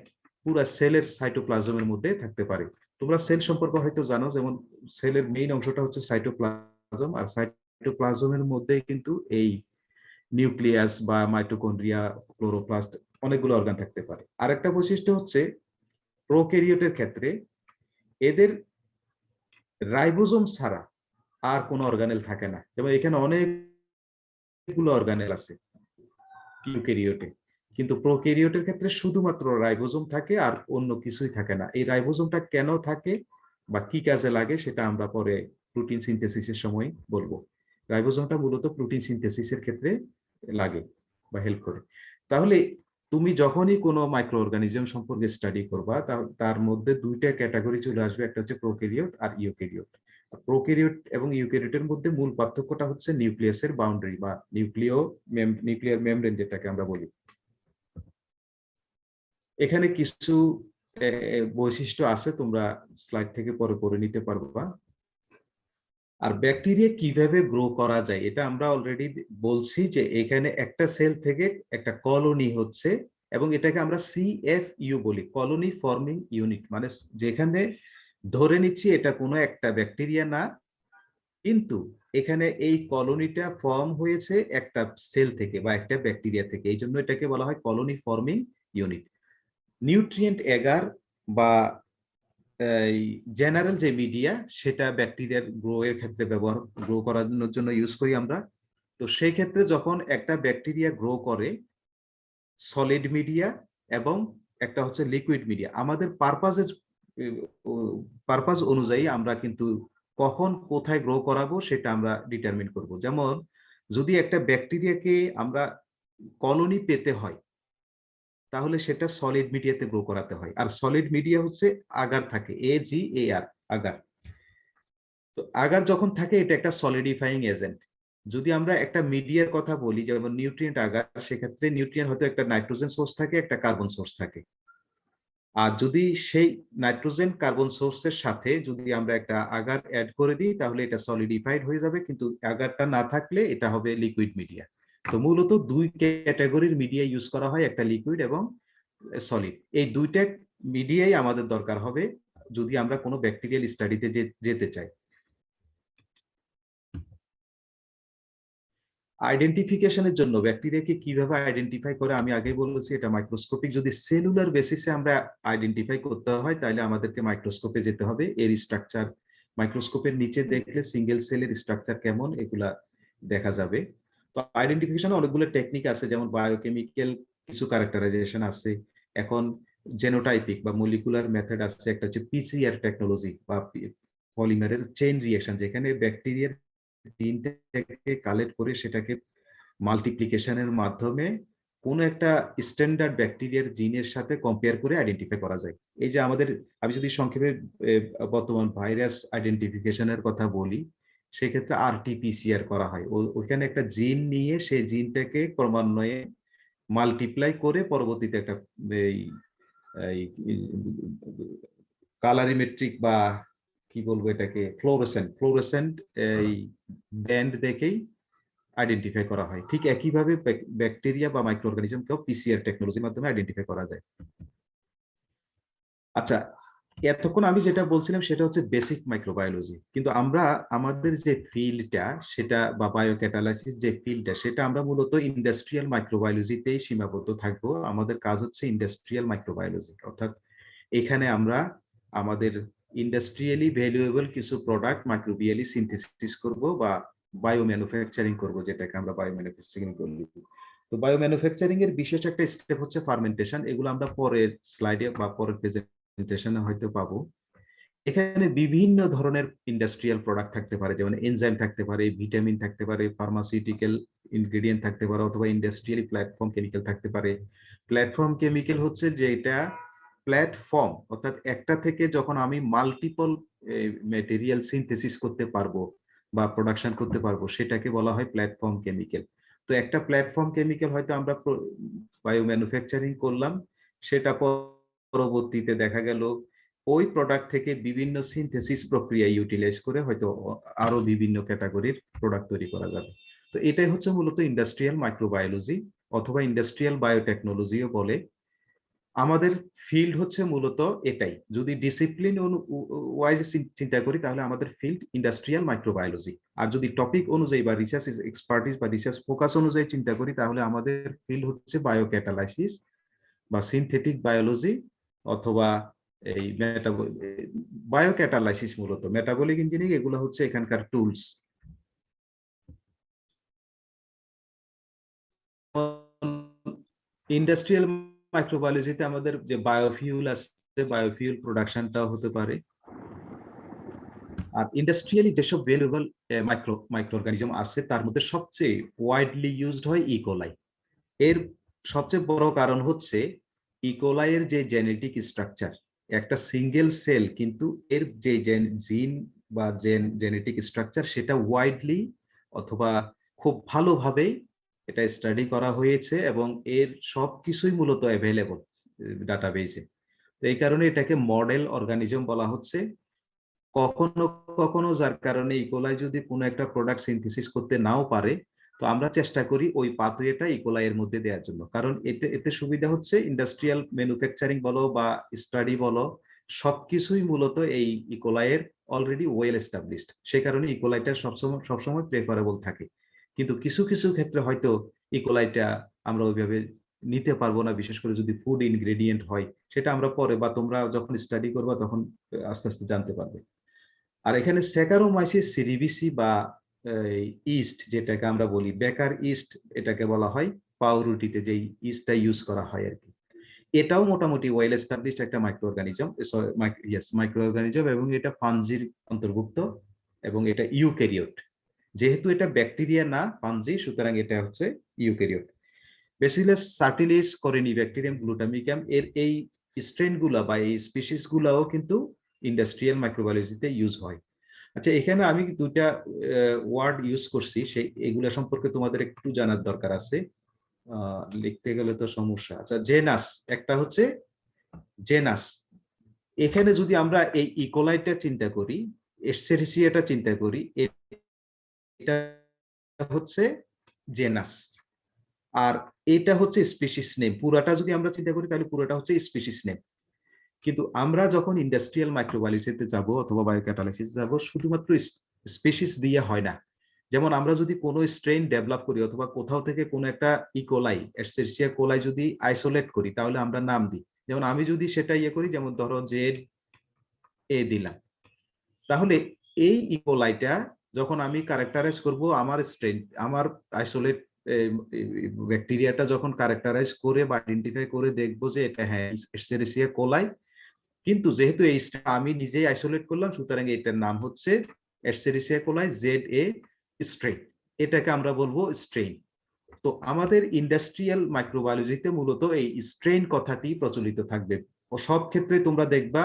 পুরো সেলের সাইটোপ্লাজমের মধ্যে থাকতে পারে। তোমরা সেল সম্পর্কে হয়তো জানো, যেমন সেলের মেইন অংশটা হচ্ছে সাইটোপ্লাজম, আর সাইটোপ্লাজমের মধ্যে কিন্তু এই নিউক্লিয়াস বা মাইটোকন্ড্রিয়া, ক্লোরোপ্লাস্ট অনেকগুলো অর্গান থাকতে পারে। আরেকটা বৈশিষ্ট্য হচ্ছে প্রোক্যারিওটের ক্ষেত্রে এদের রাইবোজোম ছাড়া আর কোনো অর্গানেল থাকে না। যেমন এখানে অনেকগুলো অর্গানেল আছে ইউক্যারিওটে, কিন্তু প্রোক্যারিওটের ক্ষেত্রে শুধুমাত্র রাইবোজোম থাকে আর অন্য কিছুই থাকে না। এই রাইবোজোমটা কেন থাকে বা কি কাজে লাগে সেটা আমরা পরে প্রোটিন সিনথেসিসের সময় বলবো। রাইবোজোমটা মূলত প্রোটিন সিনথেসিসের ক্ষেত্রে লাগে বা হেল্প করে। তাহলে তুমি যখনই কোনো মাইক্রো অর্গানিজম সম্পর্কে স্টাডি করবা তার মধ্যে দুইটা ক্যাটাগরি চলে আসবে, একটা হচ্ছে প্রোক্যারিওট আর ইউক্যারিওট। প্রোক্যারিওট এবং ইউক্যারিওটের মধ্যে মূল পার্থক্যটা হচ্ছে নিউক্লিয়াসের বাউন্ডারি বা নিউক্লিয়ার মেমব্রেন যেটাকে আমরা বলি। এখানে কিছু বৈশিষ্ট্য আছে, তোমরা স্লাইড থেকে পরে পড়ে নিতে পারবা। আর ব্যাকটেরিয়া কিভাবে গ্রো করা যায় এটা আমরা অলরেডি বলছি, যে এখানে একটা সেল থেকে একটা কলোনি হচ্ছে, এবং এটাকে আমরা CFU বলি, কলোনি ফর্মিং ইউনিট। মানে যেখানে ধরে নিচ্ছি এটা কোনো একটা ব্যাকটেরিয়া না, কিন্তু এখানে এই কলোনিটা ফর্ম হয়েছে একটা সেল থেকে বা একটা ব্যাকটেরিয়া থেকে, এই জন্য এটাকে বলা হয় কলোনি ফর্মিং ইউনিট। নিউট্রিয়েন্ট এগার বা এই জেনারেল যে মিডিয়া সেটা ব্যাকটেরিয়ার গ্রো করানোর জন্য ইউজ করি আমরা। তো সেই ক্ষেত্রে যখন একটা ব্যাকটেরিয়া গ্রো করে, সলিড মিডিয়া এবং একটা হচ্ছে লিকুইড মিডিয়া, আমাদের পারপাস অনুযায়ী আমরা কিন্তু কখন কোথায় গ্রো করাবো সেটা আমরা ডিটারমিন করব। যেমন যদি একটা ব্যাকটেরিয়াকে আমরা কলোনি পেতে হয় তাহলে সেটা সলিড মিডিয়াতে গ্রো করাতে হয়, আর সলিড মিডিয়া হচ্ছে আগার থাকে, AGAR, আগার। তো আগার যখন থাকে এটা একটা সলিডিফাইং এজেন্ট। যদি আমরা একটা মিডিয়ার কথা বলি যেমন নিউট্রিয়েন্ট আগার, সেক্ষেত্রে নিউট্রিয়েন্ট হয়তো একটা নাইট্রোজেন সোর্স থাকে, একটা কার্বন সোর্স থাকে। আর যদি সেই নাইট্রোজেন কার্বন সোর্সের সাথে যদি আমরা একটা আগার অ্যাড করে দিই তাহলে এটা সলিডিফাইড হয়ে যাবে, কিন্তু আগারটা না থাকলে এটা হবে লিকুইড মিডিয়া। তো মূলত দুই ক্যাটাগরির মিডিয়া ইউজ করা হয়, একটা লিকুইড এবং সলিড। এই দুইটা মিডিয়াই আমাদের দরকার হবে যদি আমরা কোনো ব্যাকটেরিয়াল স্টাডিতে যেতে চাই। আইডেন্টিফিকেশনের জন্য ব্যাকটেরিয়াকে কিভাবে আইডেন্টিফাই করে আমি আগে বলেছি, এটা মাইক্রোস্কোপিক। যদি সেলুলার বেসিসে আমরা আইডেন্টিফাই করতে হয় তাহলে আমাদেরকে মাইক্রোস্কোপে যেতে হবে। এর স্ট্রাকচার মাইক্রোস্কোপের নিচে দেখলে সিঙ্গেল সেলের স্ট্রাকচার কেমন এগুলা দেখা যাবে। তো আইডেন্টিফিকেশনে অনেকগুলো টেকনিক আছে, যেমন বায়োকেমিক্যাল কিছু ক্যারেক্টারাইজেশন আছে, এখন জেনোটাইপিক বা মলিকুলার মেথড আছে, একটা হচ্ছে PCR টেকনোলজি বা পলিমারেজ চেইন রিঅ্যাকশন, যেখানে ব্যাকটেরিয়ার জিনটাকে কালেক্ট করে সেটাকে মাল্টিপ্লিকেশনের মাধ্যমে কোন একটা স্ট্যান্ডার্ড ব্যাকটেরিয়ার জিনের সাথে কম্পেয়ার করে আইডেন্টিফাই করা যায়। এই যে আমাদের, আমি যদি সংক্ষেপে বর্তমান ভাইরাস আইডেন্টিফিকেশনের কথা বলি, সেক্ষেত্রে RT-PCR করা হয়। ওইখানে একটা জিন নিয়ে সেই জিনটাকে ক্রমান্বয়ে মাল্টিপ্লাই করে পরবর্তীতে একটা কালারিমেট্রিক বা কি বলবো এটাকে, ফ্লোরোসেন্ট এই ব্যান্ড দেখেই আইডেন্টিফাই করা হয়। ঠিক একইভাবে ব্যাকটেরিয়া বা মাইক্রো অর্গানিজমকেও PCR টেকনোলজির মাধ্যমে আইডেন্টিফাই করা যায়। আচ্ছা, এতক্ষণ আমি যেটা বলছিলাম সেটা হচ্ছে বেসিক মাইক্রোবায়োলজি, কিন্তু আমরা আমাদের যে ফিল্ডটা সেটা বা বায়োক্যাটালাইসিস যে ফিল্ডটা সেটা আমরা মূলত ইন্ডাস্ট্রিয়াল মাইক্রোবায়োলজিতেই সীমাবদ্ধ থাকবো। আমাদের কাজ হচ্ছে ইন্ডাস্ট্রিয়াল মাইক্রোবায়োলজি, অর্থাৎ এখানে আমরা আমাদের ইন্ডাস্ট্রিয়ালি ভ্যালুয়েবল কিছু প্রোডাক্ট মাইক্রোবিয়ালি সিনথেসিস করব বা বায়ো ম্যানুফ্যাকচারিং করবো, যেটাকে আমরা বায়ো ম্যানুফ্যাকচারিং বলি। তো বায়ো ম্যানুফ্যাকচারিং এর বিশেষ একটা স্টেপ হচ্ছে ফার্মেন্টেশন। এগুলো আমরা পরের স্লাইডে বা পরের প্রেজেন্টেশনে হয়তো পাবো। এখানে বিভিন্ন ধরনের ইন্ডাস্ট্রিয়াল প্রোডাক্ট থাকতে পারে, যেমন এনজাইম থাকতে পারে, ভিটামিন থাকতে পারে, ফার্মাসিউটিক্যাল ইনগ্রেডিয়েন্ট থাকতে পারে, অথবা ইন্ডাস্ট্রিয়াল প্ল্যাটফর্ম কেমিক্যাল থাকতে পারে। প্ল্যাটফর্ম কেমিক্যাল হচ্ছে যে এটা প্ল্যাটফর্ম, অর্থাৎ একটা থেকে যখন আমি মাল্টিপল ম্যাটেরিয়াল সিনথেসিস করতে পারবো বা প্রোডাকশন করতে পারবো, সেটাকে বলা হয় প্ল্যাটফর্ম কেমিক্যাল। তো একটা প্ল্যাটফর্ম কেমিক্যাল হয়তো আমরা বায়ো ম্যানুফ্যাকচারিং করলাম, সেটা পরবর্তীতে দেখা গেল ওই প্রোডাক্ট থেকে বিভিন্ন সিনথেসিস প্রক্রিয়া ইউটিলাইজ করে হয়তো আরো বিভিন্ন ক্যাটাগরির প্রোডাক্ট তৈরি করা যাবে। তো এটাই হচ্ছে মূলত ইন্ডাস্ট্রিয়াল মাইক্রোবায়োলজি অথবা ইন্ডাস্ট্রিয়াল বায়োটেকনোলজিও বলে। আমাদের ফিল্ড হচ্ছে মূলত এটাই। যদি ডিসিপ্লিন ওয়াইজ চিন্তা করি তাহলে আমাদের ফিল্ড ইন্ডাস্ট্রিয়াল মাইক্রোবায়োলজি, আর যদি টপিক অনুযায়ী বা রিসার্চ এক্সপার্টিস বা রিসার্চ ফোকাস অনুযায়ী চিন্তা করি তাহলে আমাদের ফিল্ড হচ্ছে বায়োক্যাটালাইসিস বা সিনথেটিক বায়োলজি অথবা এই বায়োক্যাটালাইসিস। মূলত মেটাবলিক ইঞ্জিনিয়ারিং এগুলো হচ্ছে এখানকার টুলস। ইন্ডাস্ট্রিয়াল মাইক্রোবায়োলজিতে আমাদের যে বায়োফিউল আছে, বায়োফিউল প্রোডাকশনটাও হতে পারে। আর ইন্ডাস্ট্রিয়ালি যেসব ভ্যালুয়েবল মাইক্রো অর্গানিজম আছে তার মধ্যে সবচেয়ে ওয়াইডলি ইউজড হয় ইকোলাই। এর সবচেয়ে বড় কারণ হচ্ছে ইকোলাইয়ের যে জেনেটিক স্ট্রাকচার, একটা সিঙ্গেল সেল কিন্তু এর যে জিন বা জেনেটিক স্ট্রাকচার সেটা ওয়াইডলি অথবা খুব ভালোভাবে এটা স্টাডি করা হয়েছে এবং এর সবকিছুই মূলত অ্যাভেলেবল ডাটাবেসে। তো এই কারণে এটাকে মডেল অর্গানিজম বলা হচ্ছে। কখনো কখনো যার কারণে ইকোলাই যদি কোনো একটা প্রোডাক্ট সিনথেসিস করতে নাও পারে, তো আমরা চেষ্টা করি ওই পাথওয়েটা ইকোলাই এর মধ্যে দেওয়ার জন্য, কারণ এতে সুবিধা হচ্ছে ইন্ডাস্ট্রিয়াল ম্যানুফ্যাকচারিং বলো বা স্টাডি বলো সবকিছুই মূলত এই ইকোলাইয়ের অলরেডি ওয়েল এস্টাবলিশড। সেই কারণে ইকোলাইটা সবসময় প্রেফারেবল থাকে। কিন্তু কিছু কিছু ক্ষেত্রে হয়তো ইকোলাইটা আমরা ওইভাবে নিতে পারবো না, বিশেষ করে যদি ফুড ইনগ্রেডিয়েন্ট হয়। সেটা আমরা পরে বা তোমরা যখন স্টাডি করবা তখন আস্তে আস্তে জানতে পারবে। আর এখানে স্যাকারোমাইসিস সিরিবিসি বা ইস্ট যেটাকে আমরা বলি বেকার ইস্ট, এটাকে বলা হয় পাউরুটিতে যেই ইস্টটা ইউজ করা হয় আর কি। এটাও মোটামুটি ওয়েল এস্টাবলিশড একটা মাইক্রো অর্গানিজম, মাইক্রো অর্গানিজম, এবং এটা ফাঞ্জির অন্তর্ভুক্ত এবং এটা ইউক্যারিওট। যেহেতু এটা ব্যাকটেরিয়া না ফাঞ্জি, সুতরাং এটা হচ্ছে ইউক্যারিওট। ব্যাসিলাস সার্টিলিস করেনি ব্যাকটেরিয়াম গ্লুটামিকাম এর এই স্ট্রেন গুলা বা এই স্পিসিস গুলাও কিন্তু ইন্ডাস্ট্রিয়াল মাইক্রোবায়োলজিতে ইউজ হয়। আচ্ছা, এখানে আমি দুইটা ওয়ার্ড ইউজ করছি, সেই এগুলা সম্পর্কে তোমাদের একটু জানার দরকার আছে, লিখতে গেলে তো সমস্যা। আচ্ছা, জেনাস একটা হচ্ছে জেনাস। এখানে যদি আমরা এই ইকোলাইটা চিন্তা করি, এসচেরিসিয়াটা চিন্তা করি, এটা হচ্ছে জেনাস আর এটা হচ্ছে স্পিসিস নেম। পুরাটা যদি আমরা চিন্তা করি তাহলে পুরোটা হচ্ছে স্পিসিস নেম। কিন্তু আমরা যখন ইন্ডাস্ট্রিয়াল মাইক্রোবায়োলজিতে যাব অথবা বায়োক্যাটালাইসিসে যাব, শুধুমাত্র স্পিসিস দিয়ে হয় না। যেমন আমরা যদি কোনো স্ট্রেন ডেভেলপ করি অথবা কোথাও থেকে কোনো একটা ইকোলাই এসচেরিসিয়া কোলাই যদি আইসোলেট করি তাহলে আমরা নাম দিই। যেমন আমি যদি সেটা করি, যেমন ধরো জেড এ দিলাম, তাহলে এই ইকোলাইটা যখন আমি ক্যারেক্টারাইজ করব আমার স্ট্রেন, আমার আইসোলেট ব্যাকটেরিয়াটা যখন ক্যারেক্টারাইজ করে বা আইডেন্টিফাই করে দেখবো যে এটা হ্যাঁ এসচেরিসিয়া কোলাই, কিন্তু যেহেতু এই আমি নিজেই আইসোলেট করলাম সুতরাং এটার নাম হচ্ছে এসচেরিসিয়া কোলাই জেড এ স্ট্রেইন। এটাকে আমরা বলবো স্ট্রেইন। তো আমাদের ইন্ডাস্ট্রিয়াল মাইক্রোবায়োলজিতে মূলত এই স্ট্রেইন কথাটি প্রচলিত থাকবে। ও সব ক্ষেত্রে তোমরা দেখবা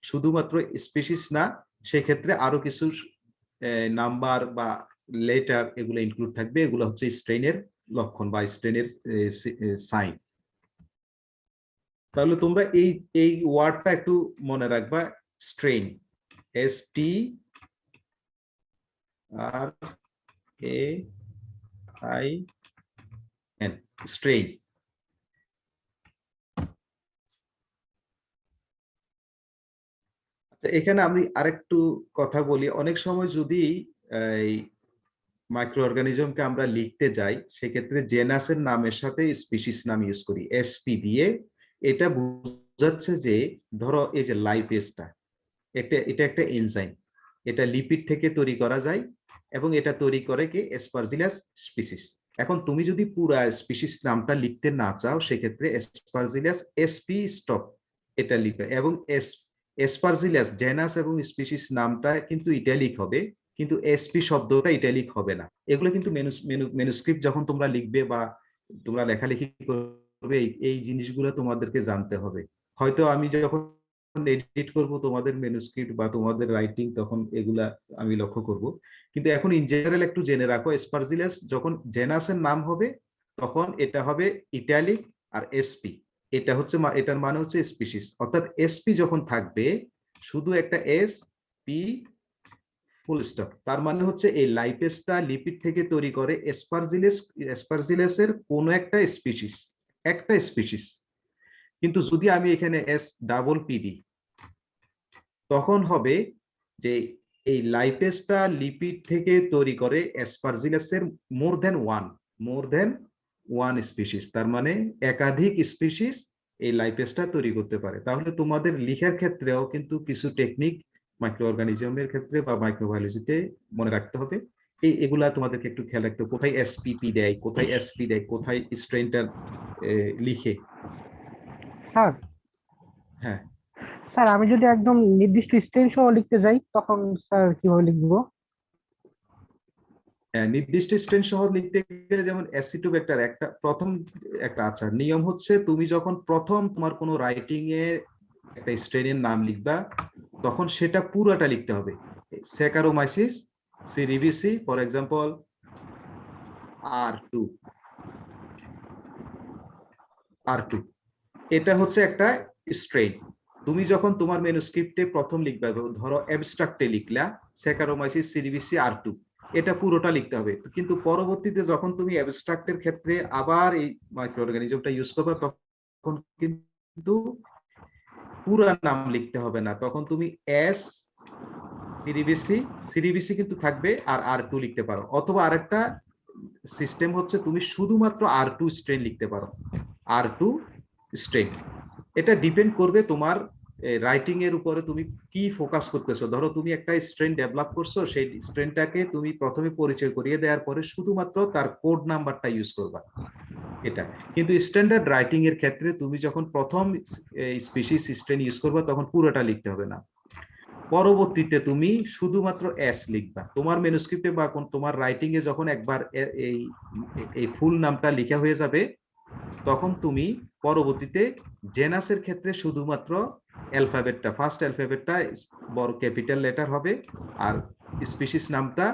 শুধুমাত্র স্পিসিস না, সেক্ষেত্রে আরো কিছু নাম্বার বা লেটার এগুলো ইনক্লুড থাকবে। এগুলো হচ্ছে স্ট্রেইনের লক্ষণ বা স্ট্রেইনের সাইন। তাহলে তোমরা এই এই ওয়ার্ডটা একটু মনে রাখবা, strain, S T R A I N, strain. আচ্ছা, এখানে আমি আরেকটু কথা বলি। অনেক সময় যদি এই মাইক্রো অর্গানিজমকে আমরা লিখতে যাই, সেক্ষেত্রে জেনাসের নামের সাথে স্পিসিস নাম ইউজ করি এসপি দিয়ে। এটা বোঝাচ্ছে যে ধরো এই যে লাইপেজটা, এটা একটা এনজাইম, এটা লিপিড থেকে তৈরি করা যায় এবং এটা তৈরি করে কি এসপারজিলাস স্পিসিস। এখন তুমি যদি পুরা স্পিসিস নামটা লিখতে না চাও, সেক্ষেত্রে এসপারজিলাস এসপি স্টপ এটা লিখবে এবং এসপারজিলাস জেনাস এবং স্পিসিস নামটা কিন্তু ইটালিক হবে, কিন্তু এসপি শব্দটা ইটালিক হবে না। এগুলো কিন্তু মেনুস্ক্রিপ্ট যখন তোমরা লিখবে বা তোমরা লেখালেখি করবে এই জিনিসগুলো তোমাদেরকে জানতে হবে। হয়তো আমি যখন এডিট করব তোমাদের মেনুস্ক্রিপ্ট বা তোমাদের রাইটিং, তখন এগুলা আমি লক্ষ্য করব। কিন্তু এখন ইন জেনারেল একটু জেনে রাখো, এসপারজিলাস যখন জেনাসের নাম হবে তখন এটা হবে ইটালিক, আর এসপি এটা হচ্ছে এটার মানে হচ্ছে স্পিসিস। অর্থাৎ এসপি যখন থাকবে শুধু একটা এস পি ফুল স্টপ, তার মানে হচ্ছে এই লাইপেজটা লিপিড থেকে তৈরি করে এসপারজিলাসের কোন একটা স্পিসিস। কিন্তু যদি আমি এখানে এস ডাবল পি দিই, তখন হবে যে এই লাইপেজটা লিপিড থেকে তৈরি করে অ্যাসপারজিলাসের মোর দেন ওয়ান স্পিসিস, তার মানে একাধিক স্পিসিস এই লাইপেজটা তৈরি করতে পারে। তাহলে তোমাদের লেখার ক্ষেত্রেও কিন্তু কিছু টেকনিক মাইক্রো অর্গানিজমের ক্ষেত্রে বা মাইক্রোবায়োলজিতে মনে রাখতে হবে। এগুলা তোমাদেরকে একটু খেয়াল রাখতে হবে, কোথায় এসপিপি দেয়, কোথায় এসপি দেয়, কোথায় স্ট্রেনটা লিখে। স্যার হ্যাঁ, স্যার আমি যদি একদম নির্দিষ্ট স্ট্রেন সহ লিখতে যাই তখন স্যার কিভাবে লিখবো? নির্দিষ্ট স্ট্রেন সহ লিখতে গেলে যেমন অ্যাসিটোব্যাক্টার প্রথম একটা আচ্ছা নিয়ম হচ্ছে, তুমি যখন প্রথম তোমার কোনো রাইটিং এ একটা স্ট্রেনের নাম লিখবা তখন সেটা পুরোটা লিখতে হবে। স্যাকারোমাইসিস সিরিবিসি ফর এক্সাম্পল R2 এটা হচ্ছে একটা স্ট্রেন। তুমি যখন তোমার ম্যানুস্ক্রিপ্টে প্রথম লিখবা, ধরো অ্যাবস্ট্রাক্টে লিখলা স্যাকারোমাইসিস সিরিবিসি R2, এটা পুরোটা লিখতে হবে। কিন্তু পরবর্তীতে যখন তুমি অ্যাবস্ট্রাক্টের ক্ষেত্রে আবার এই মাইক্রো অর্গানিজমটা ইউজ করবে, তখন কিন্তু পুরো নাম লিখতে হবে না, তখন তুমি এস সিরিবিসি কিন্তু থাকবে আর R2 লিখতে পারো। অথবা আরেকটা সিস্টেম হচ্ছে তুমি শুধুমাত্র R2 স্ট্রেন লিখতে পারো, R2 স্ট্রেন। এটা ডিপেন্ড করবে তোমার রাইটিং এর উপরে, তুমি কি ফোকাস করতেছো। ধরো তুমি একটা স্ট্রেন ডেভেলপ করছো, সেই স্ট্রেনটাকে তুমি প্রথমে পরিচয় করিয়ে দেওয়ার পরে শুধুমাত্র তার কোড নাম্বারটা ইউজ করবা, এটা। কিন্তু স্ট্যান্ডার্ড রাইটিং এর ক্ষেত্রে তুমি যখন প্রথম স্পিসিস স্ট্রেন ইউজ করবা তখন পুরোটা লিখতে হবে না, পরবর্তীতে তুমি শুধুমাত্র এস লিখবা। তোমার ম্যানুস্ক্রিপ্টে বা তোমার রাইটিং এ যখন একবার এই ফুল নামটা লেখা হয়ে যাবে, তখন তুমি পরবর্তীতে জেনাসের ক্ষেত্রে শুধুমাত্র অ্যালফাবেটটা, ফার্স্ট অ্যালফাবেটটা বড় ক্যাপিটাল লেটার হবে, আর স্পিসিস নামটা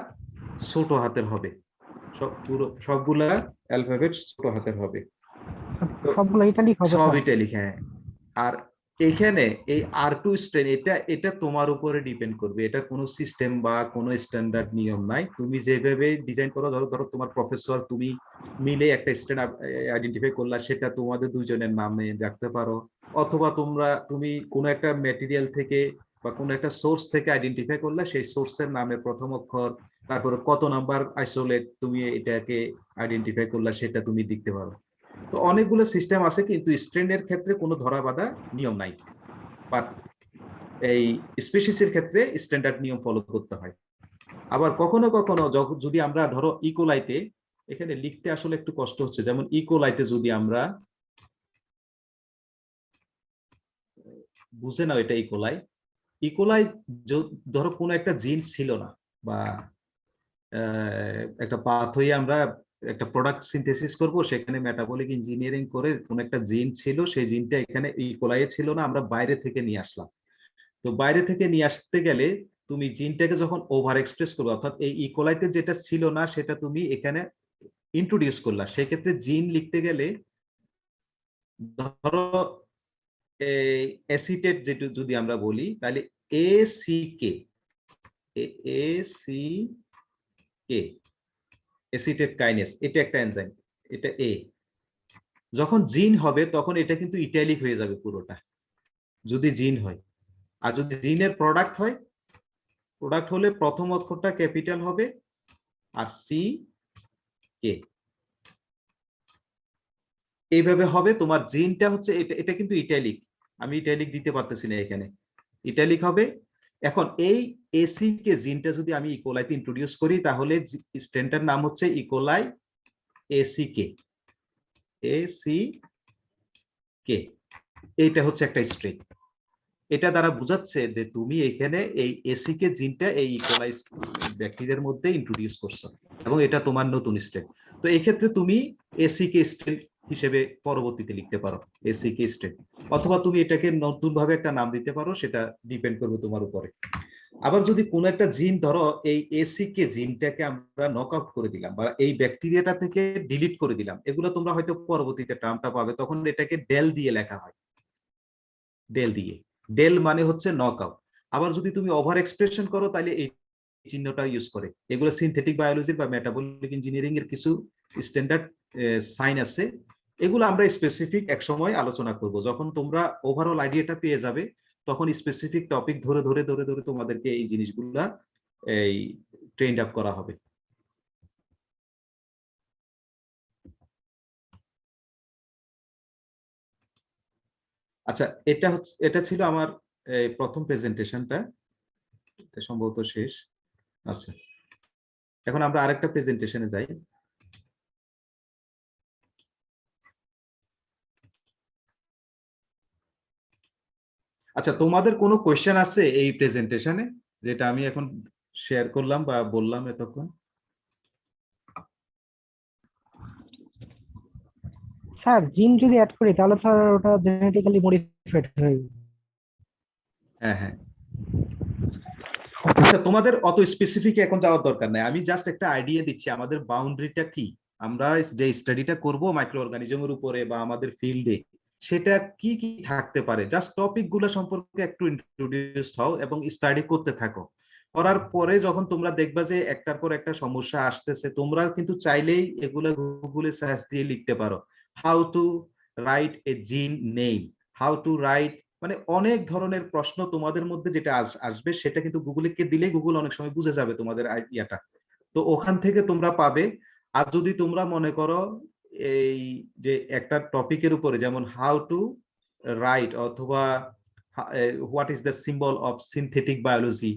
ছোট হাতের হবে। সবগুলা অ্যালফাবেট ছোট হাতের হবে, সবগুলো ইটালিক হবে সব স্যার? ইটালিক। হ্যাঁ, আর এখানে এই R2 স্ট্রেন এটা তোমার উপরে ডিপেন্ড করবে, এটা কোনো সিস্টেম বা কোনো স্ট্যান্ডার্ড নিয়ম নাই। তুমি যেভাবে ডিজাইন করো, ধরো তোমার প্রফেসর তুমি মিলে একটা স্ট্রেন আইডেন্টিফাই করলা, সেটা তোমাদের দুইজনের নামে রাখতে পারো। অথবা তুমি কোনো একটা ম্যাটেরিয়াল থেকে বা কোনো একটা সোর্স থেকে আইডেন্টিফাই করলা, সেই সোর্সের নামে প্রথম অক্ষর, তারপরে কত নাম্বার আইসোলেট তুমি এটাকে আইডেন্টিফাই করলা, সেটা তুমি দিতে পারো। তো অনেকগুলো সিস্টেম আছে, কিন্তু স্ট্রেনের ক্ষেত্রে কোনো ধরা বাঁধা নিয়ম নাই, বাট এই স্পিসিসের ক্ষেত্রে স্ট্যান্ডার্ড নিয়ম ফলো করতে হয়। আবার কখনো কখনো যদি আমরা ধরো ইকোলাইতে, এখানে লিখতে আসলে একটু কষ্ট হচ্ছে, যেমন ইকোলাইতে যদি আমরা বুঝে নাও এটা ইকোলাই ধরো কোনো একটা জিন ছিল না, বা একটা পাথ হয়ে আমরা একটা প্রোডাক্ট সিনথেসিস করব, সেখানে মেটাবলিক ইঞ্জিনিয়ারিং করে কোন একটা জিন ছিল, সেই জিনটা এখানে ইকোলাইয়ে ছিল না, আমরা বাইরে থেকে নিয়ে আসলাম। তো বাইরে থেকে নিয়ে আসতে গেলে তুমি জিনটাকে যখন ওভার এক্সপ্রেস করবে, অর্থাৎ এই ইকোলাইতে যেটা ছিল না সেটা তুমি এখানে ইন্ট্রোডিউস করলা, সেক্ষেত্রে জিন লিখতে গেলে ধরো অ্যাসিটেট যেটা যদি আমরা বলি, তাহলে ACK অ্যাসিটেট কাইনেস, এটা একটা এনজাইম, এটা এ। যখন জিন হবে তখন এটা কিন্তু ইটালিক হয়ে যাবে পুরোটা, যদি জিন হয়। আর যদি জিনের প্রোডাক্ট হয়, প্রোডাক্ট হলে প্রথম অক্ষরটা ক্যাপিটাল হবে আর CK এইভাবে হবে। তোমার জিনটা হচ্ছে এটা কিন্তু ইটালিক, আমি ইটালিক দিতে পারতেছি না, এখানে ইটালিক হবে। এখন এই ACK জিনটা যদি আমি ইকোলাইতে ইন্ট্রোডিউস করি, তাহলে স্ট্রেনটার নাম হচ্ছে ইকোলাই ACK। এইটা হচ্ছে একটা স্ট্রেন। এটা দ্বারা বোঝাচ্ছে যে তুমি এখানে এই এসিকে জিনটা এই ইকোলাইজ ব্যাকটেরিয়ার মধ্যে ইন্ট্রোডিউস করছো এবং এটা তোমার নতুন স্ট্রেন। তো এই ক্ষেত্রে তুমি এসিকে স্ট্রেন হিসেবে পরবর্তীতে লিখতে পারো, এসিকে স্ট্রেন, অথবা তুমি এটাকে নতুন ভাবে একটা নাম দিতে পারো, সেটা ডিপেন্ড করবে তোমার উপরে। আবার যদি কোনো একটা জিন, ধরো এই এসিকে জিনটাকে আমরা নক আউট করে দিলাম বা এই ব্যাকটেরিয়াটা থেকে ডিলিট করে দিলাম, এগুলো তোমরা হয়তো পরবর্তীতে টার্মটা পাবে, তখন এটাকে ডেল দিয়ে লেখা হয়, ডেল দিয়ে। ডেল মানে হচ্ছে নক আউট। আবার যদি তুমি ওভার এক্সপ্রেশন করো তাহলে এই চিহ্নটা ইউজ করে। এগুলো সিনথেটিক বায়োলজির বা মেটাবলিক ইঞ্জিনিয়ারিং এর কিছু স্ট্যান্ডার্ড সাইন আছে, এগুলো আমরা স্পেসিফিক এক সময় আলোচনা করব। যখন তোমরা ওভারঅল আইডিয়াটা পেয়ে যাবে তখন স্পেসিফিক টপিক ধরে ধরে ধরে ধরে তোমাদেরকে এই জিনিসগুলা এই ট্রেন্ড আপ করা হবে। আচ্ছা, এটা ছিল আমার প্রথম প্রেজেন্টেশনটা, এটা সম্ভবত শেষ। আচ্ছা, এখন আমরা আরেকটা প্রেজেন্টেশনে যাই। আচ্ছা, তোমাদের কোনো কোয়েশ্চেন আছে এই প্রেজেন্টেশনে যেটা আমি এখন শেয়ার করলাম বা বললাম এতক্ষণ? স্যার জিন যদি অ্যাড করি তাহলে স্যার ওটা জেনেটিক্যালি মডিফাইড হয়ে যাবে। হ্যাঁ হ্যাঁ। আচ্ছা, তোমাদের অত স্পেসিফিক এখন যাওয়ার দরকার নাই, আমি জাস্ট একটা আইডিয়া দিচ্ছি আমাদের বাউন্ডারিটা কি। আমরা যে স্টাডিটা করব মাইক্রো অর্গানিজমের উপরে বা আমাদের ফিল্ডে, সেটা কি কি থাকতে পারে, জাস্ট টপিক গুলো সম্পর্কে একটু ইন্ট্রোডিউস হও এবং স্টাডি করতে থাকো। করার পরে যখন তোমরা দেখবা যে একটার পর একটা সমস্যা আসতেছে, তোমরা কিন্তু চাইলেই এগুলো গুগলে সার্চ দিয়ে লিখতে পারো, হাউ টু রাইট এ জিন নেম, হাউ টু রাইট, মানে অনেক ধরনের প্রশ্ন তোমাদের মধ্যে যেটা আসবে সেটা কিন্তু গুগলে কে দিলে গুগল অনেক সময় বুঝে যাবে তোমাদের আইডিয়াটা, তো ওখান থেকে তোমরা পাবে। আর যদি তোমরা মনে করো এই যে একটা টপিকের উপরে, যেমন হাউ টু রাইট অথবা what is the symbol of synthetic biology,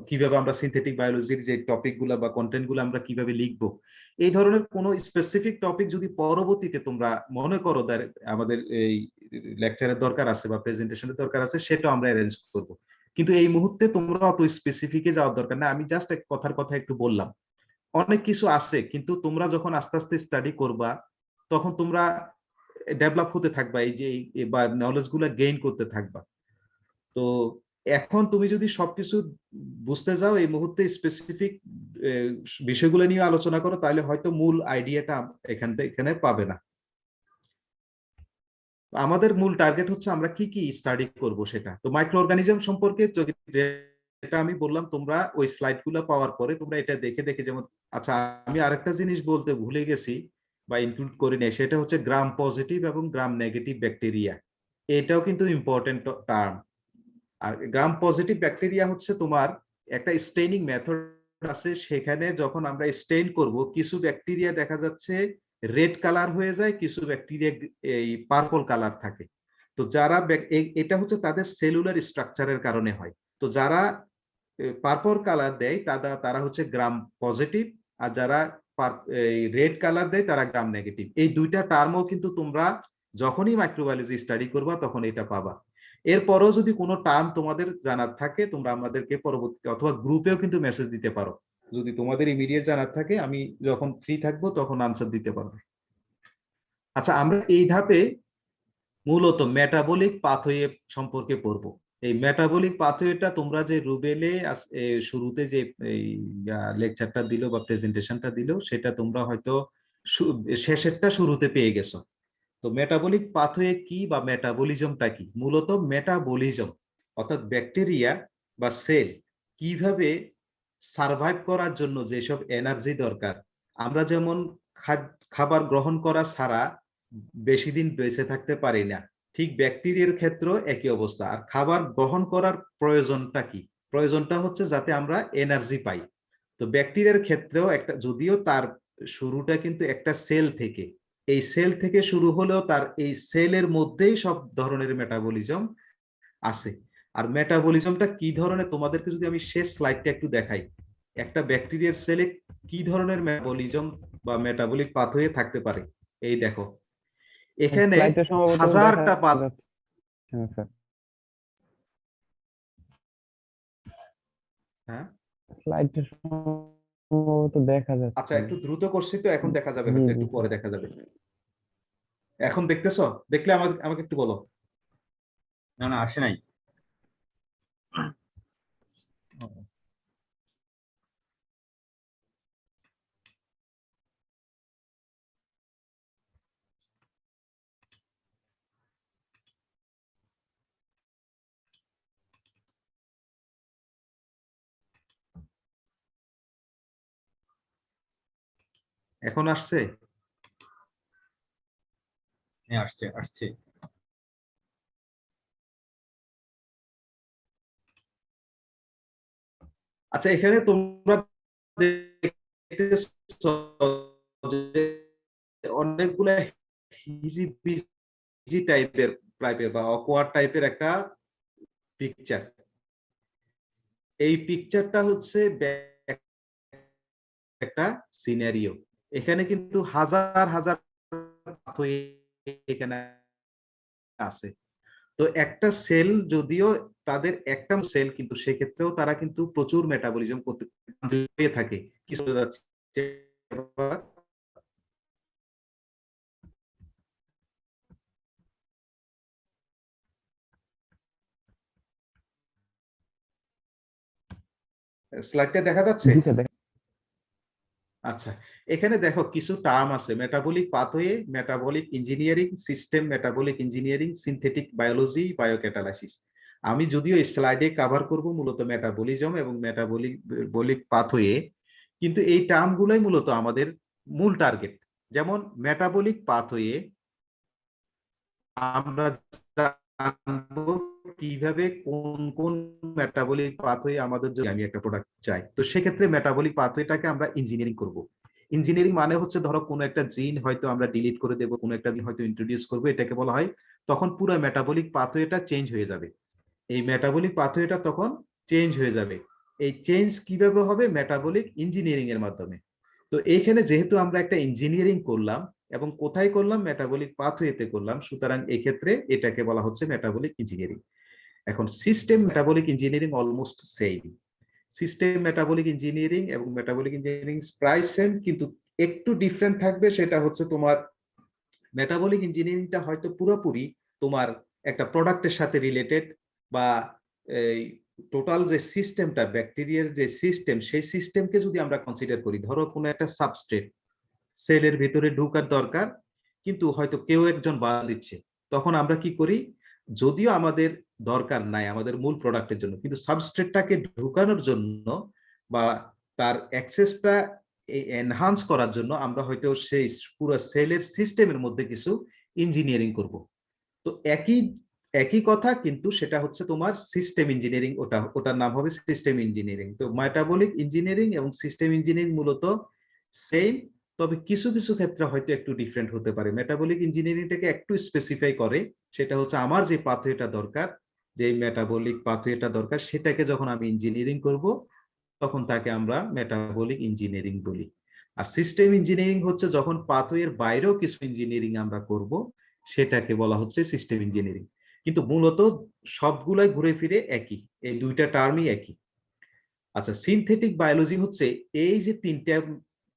কিভাবে আমরা সিনথেটিক বায়োলজির যে টপিকগুলো বা কন্টেন্টগুলো আমরা কিভাবে লিখবো, এই ধরনের কোনো স্পেসিফিক টপিক যদি পরবর্তীতে তোমরা মনে করো আমাদের এই লেকচারের দরকার আছে বা প্রেজেন্টেশনের দরকার আছে, সেটা আমরা অ্যারেঞ্জ করব। কিন্তু এই মুহূর্তে তোমরা অত স্পেসিফিকে যাওয়ার দরকার না, আমি জাস্ট এক কথার কথা একটু বললাম। অনেক কিছু আছে, কিন্তু তোমরা যখন আস্তে আস্তে স্টাডি করবা তখন তোমরা ডেভেলপ হতে থাকবা, এই যে বা নলেজ গুলা গেইন করতে থাকবা। তো এখন তুমি যদি সবকিছু বুঝতে যাও এই মুহূর্তে স্পেসিফিক বিষয়গুলো নিয়ে আলোচনা করো, তাহলে হয়তো মূল আইডিয়াটা এখানে পাবে না। আমাদের মূল টার্গেট হচ্ছে আমরা কি কি স্টাডি করব সেটা। তো মাইক্রো অর্গানিজম সম্পর্কে যেটা আমি বললাম, তোমরা ওই স্লাইডগুলো পাওয়ার পরে তোমরা এটা দেখে দেখে, যেমন আচ্ছা আমি আরেকটা জিনিস বলতে ভুলে গেছি বা ইনক্লুড করি নাই, সেটা হচ্ছে গ্রাম পজিটিভ এবং গ্রাম নেগেটিভ ব্যাকটেরিয়া। এটাও কিন্তু ইম্পর্টেন্ট টার্ম। আর গ্রাম পজিটিভ ব্যাকটেরিয়া হচ্ছে তোমার একটা স্টেইনিং মেথড আছে, সেখানে যখন আমরা স্টেইন করব কিছু ব্যাকটেরিয়া দেখা যাচ্ছে রেড কালার হয়ে যায়, কিছু ব্যাকটেরিয়া এই পার্পল কালার থাকে। তো যারা এটা হচ্ছে তাদের সেলুলার স্ট্রাকচারের কারণে হয়। তো যারা পার্পল কালার দেয় তারা হচ্ছে গ্রাম পজিটিভ, আর যারা রেড কালার দেয় তারা গ্রাম নেগেটিভ। এই দুইটা টার্মও কিন্তু তোমরা যখনই মাইক্রোবায়োলজি স্টাডি করবা তখন এটা পাবা। এরপরও যদি কোনো টার্ম তোমাদের জানার থাকে তোমরা আমাদেরকে পরবর্তী অথবা গ্রুপেও কিন্তু মেসেজ দিতে পারো, যদি তোমাদের ইমিডিয়েট জানার থাকে আমি যখন ফ্রি থাকবো তখন আনসার দিতে পারবো। আচ্ছা, আমরা এই ধাপে মূলত মেটাবলিক পাথওয়ে সম্পর্কে পড়বো। এই মেটাবলিক পাথওয়েটা তোমরা যে রুবেলে শুরুতে যে লেকচারটা দিল বা প্রেজেন্টেশনটা দিল, সেটা তোমরা হয়তো শেষেরটা শুরুতে পেয়ে গেছো। তো মেটাবলিক পাথওয়ে কি বা মেটাবলিজমটা কি? মূলত মেটাবলিজম অর্থাৎ ব্যাকটেরিয়া বা সেল কিভাবে সার্ভাইভ করার জন্য যেসব এনার্জি দরকার, আমরা যেমন খাবার গ্রহণ করা ছাড়া বেশি দিন বেঁচে থাকতে পারি না, ঠিক ব্যাকটেরিয়ার ক্ষেত্রেও একই অবস্থা। আর খাবার গ্রহণ করার প্রয়োজনটা কি? প্রয়োজনটা হচ্ছে যাতে আমরা এনার্জি পাই। তো ব্যাকটেরিয়ার ক্ষেত্রেও একটা, যদিও তার শুরুটা কিন্তু একটা সেল থেকে, এই সেল থেকে শুরু হলেও তার এই সেলের মধ্যেই সব ধরনের মেটাবলিজম আছে। আর মেটাবলিজমটা কি ধরনের তোমাদেরকে যদি আমি শেষ স্লাইডটা একটু দেখাই, একটা ব্যাকটেরিয়ার সেলে কি ধরনের মেটাবলিজম বা মেটাবলিক পাথওয়ে থাকতে পারে, এই দেখো এখানে স্লাইডটা সম্ভবত দেখা হাজারটা পাথ যাচ্ছে না স্যার। হ্যাঁ স্লাইডটা সম্ভবত দেখা যাচ্ছে আচ্ছা, একটু দ্রুত করছি তো, এখন দেখা যাবে, জি, হয়তো জি, একটু পরে দেখা যাবে। এখন দেখতেছো? দেখলে আমাকে আমাকে একটু বলো। না না, আসে নাই। এখন আসছে? হ্যাঁ, আসছে আসছে। আচ্ছা, এখানে তোমরা দেখতেছো যে অনেকগুলা হিজি বিজি টাইপের বা অকওয়ার্ড টাইপের একটা পিকচার। এই পিকচারটা হচ্ছে একটা সিনারিও। এখানে কিন্তু হাজার হাজার পাথর এখানে আছে। তো একটা সেল, যদিও তাদের একটা সেল, কিন্তু সেক্ষেত্রেও তারা কিন্তু প্রচুর মেটাবলিজম করতে পেয়ে থাকে। কিছু যাচ্ছে স্লাইডটা দেখা যাচ্ছে? জি স্যার আচ্ছা, এখানে দেখো কিছু টার্ম আছে: metabolic pathway, metabolic engineering system, metabolic engineering, synthetic biology, biocatalysis. আমি যদিও এই স্লাইডে কভার করব মূলত মেটাবলিজম এবং মেটাবলিক পাথওয়ে, কিন্তু এই টার্মগুলোই মূলত আমাদের মূল টার্গেট। যেমন মেটাবলিক পাথওয়ে আমরা জানবো কিভাবে কোন কোন মেটাবলিক পাথওয়ে আমাদের জন্য, আমি একটা প্রোডাক্ট চাই, তো সেক্ষেত্রে মেটাবলিক পাথওয়েটাকে আমরা ইঞ্জিনিয়ারিং করব। ইঞ্জিনিয়ারিং মানে হচ্ছে ধরো কোনো একটা জিন হয়তো আমরা ডিলিট করে দেবো, কোনো একটা জিন হয়তো ইন্ট্রোডিউস করবো, এটাকে বলা হয়, তখন পুরো মেটাবলিক পাথওয়েটা চেঞ্জ হয়ে যাবে। এই মেটাবলিক পাথওয়েটা তখন চেঞ্জ হয়ে যাবে। এই চেঞ্জ কিভাবে হবে? মেটাবলিক ইঞ্জিনিয়ারিং এর মাধ্যমে। তো এইখানে যেহেতু আমরা একটা ইঞ্জিনিয়ারিং করলাম এবং কোথায় করলাম? মেটাবলিক পাথওয়েতে করলাম, সুতরাং এই ক্ষেত্রে এটাকে বলা হচ্ছে মেটাবলিক ইঞ্জিনিয়ারিং। এখন system metabolic engineering almost same. System metabolic engineering এবং মেটাবলিক ইঞ্জিনিয়ারিং প্রায় সেম, কিন্তু একটু ডিফারেন্ট থাকবে। সেটা হচ্ছে তোমার মেটাবলিক ইঞ্জিনিয়ারিংটা হয়তো পুরোপুরি তোমার একটা প্রোডাক্টের সাথে রিলেটেড, বা এই টোটাল যে সিস্টেমটা, ব্যাকটেরিয়ার যে সিস্টেম, সেই সিস্টেমকে যদি আমরা কনসিডার করি, ধরো কোনো একটা সাবস্ট্রেট সেলের ভিতরে ঢুকার দরকার, কিন্তু হয়তো কেউ একজন বাধা দিচ্ছে, তখন আমরা কি করি? যদিও আমাদের দরকার নাই আমাদের মূল প্রোডাক্টের জন্য, কিন্তু সাবস্ট্রেটটাকে ঢুকানোর জন্য বা তার অ্যাক্সেসটা এনহান্স করার জন্য আমরা হয়তো সেই পুরো সেলের সিস্টেমের মধ্যে কিছু ইঞ্জিনিয়ারিং করব। তো একই একই কথা, কিন্তু সেটা হচ্ছে তোমার সিস্টেম ইঞ্জিনিয়ারিং, ওটার নাম হবে সিস্টেম ইঞ্জিনিয়ারিং। তো মেটাবলিক ইঞ্জিনিয়ারিং এবং সিস্টেম ইঞ্জিনিয়ারিং মূলত সেম, তবে কিছু কিছু ক্ষেত্রে হয়তো একটু ডিফারেন্ট হতে পারে। মেটাবলিক ইঞ্জিনিয়ারিংটাকে একটু স্পেসিফাই করে, সেটা হচ্ছে আমার যে পাথওয়েটা দরকার, যে মেটাবলিক পাথওয়েটা দরকার, সেটাকে যখন আমি ইঞ্জিনিয়ারিং করব, তখন তাকে আমরা মেটাবলিক ইঞ্জিনিয়ারিং বলি। আর সিস্টেম ইঞ্জিনিয়ারিং হচ্ছে যখন পাথওয়ের বাইরেও কিছু ইঞ্জিনিয়ারিং আমরা করব, সেটাকে বলা হচ্ছে সিস্টেম ইঞ্জিনিয়ারিং। কিন্তু মূলত সবগুলাই ঘুরে ফিরে একই, এই দুইটা টার্মই একই। আচ্ছা, সিনথেটিক বায়োলজি হচ্ছে এই যে তিনটা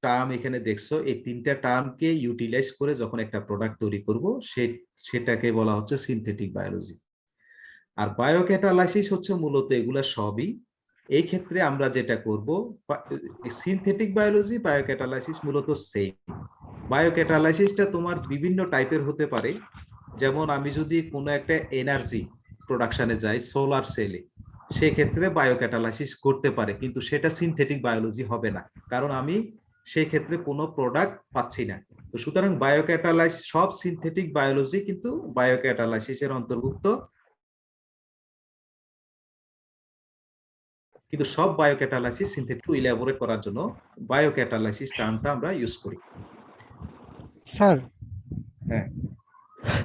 টার্ম এখানে দেখছো, এই তিনটা টার্মকে ইউটিলাইজ করে যখন একটা প্রোডাক্ট তৈরি করব, সেটাকে বলা হচ্ছে সিনথেটিক বায়োলজি। আর বায়োক্যাটালাইসিস হচ্ছে মূলত এগুলা সবই। এই ক্ষেত্রে আমরা যেটা করব, সিনথেটিক বায়োলজি, বায়োক্যাটালাইসিস মূলত সেম। বায়োক্যাটালাইসিসটা তোমার বিভিন্ন টাইপের হতে পারে। যেমন আমি যদি কোনো একটা এনার্জি প্রোডাকশনে যাই সোলার সেলে, সেক্ষেত্রে বায়োক্যাটালাইসিস করতে পারে, কিন্তু সেটা সিনথেটিক বায়োলজি হবে না, কারণ আমি সেই ক্ষেত্রে কোনো প্রোডাক্ট পাচ্ছি না। তো সুতরাং বায়োক্যাটালাইসিস, সব সিনথেটিক বায়োলজি কিন্তু বায়োক্যাটালাইসিসের অন্তর্ভুক্ত, কিন্তু সব বায়োক্যাটালাইসিস সিনথেটিক ইলাবোরেট করার জন্য বায়োক্যাটালাইসিস টার্মটা আমরা ইউজ করি। স্যার হ্যাঁ,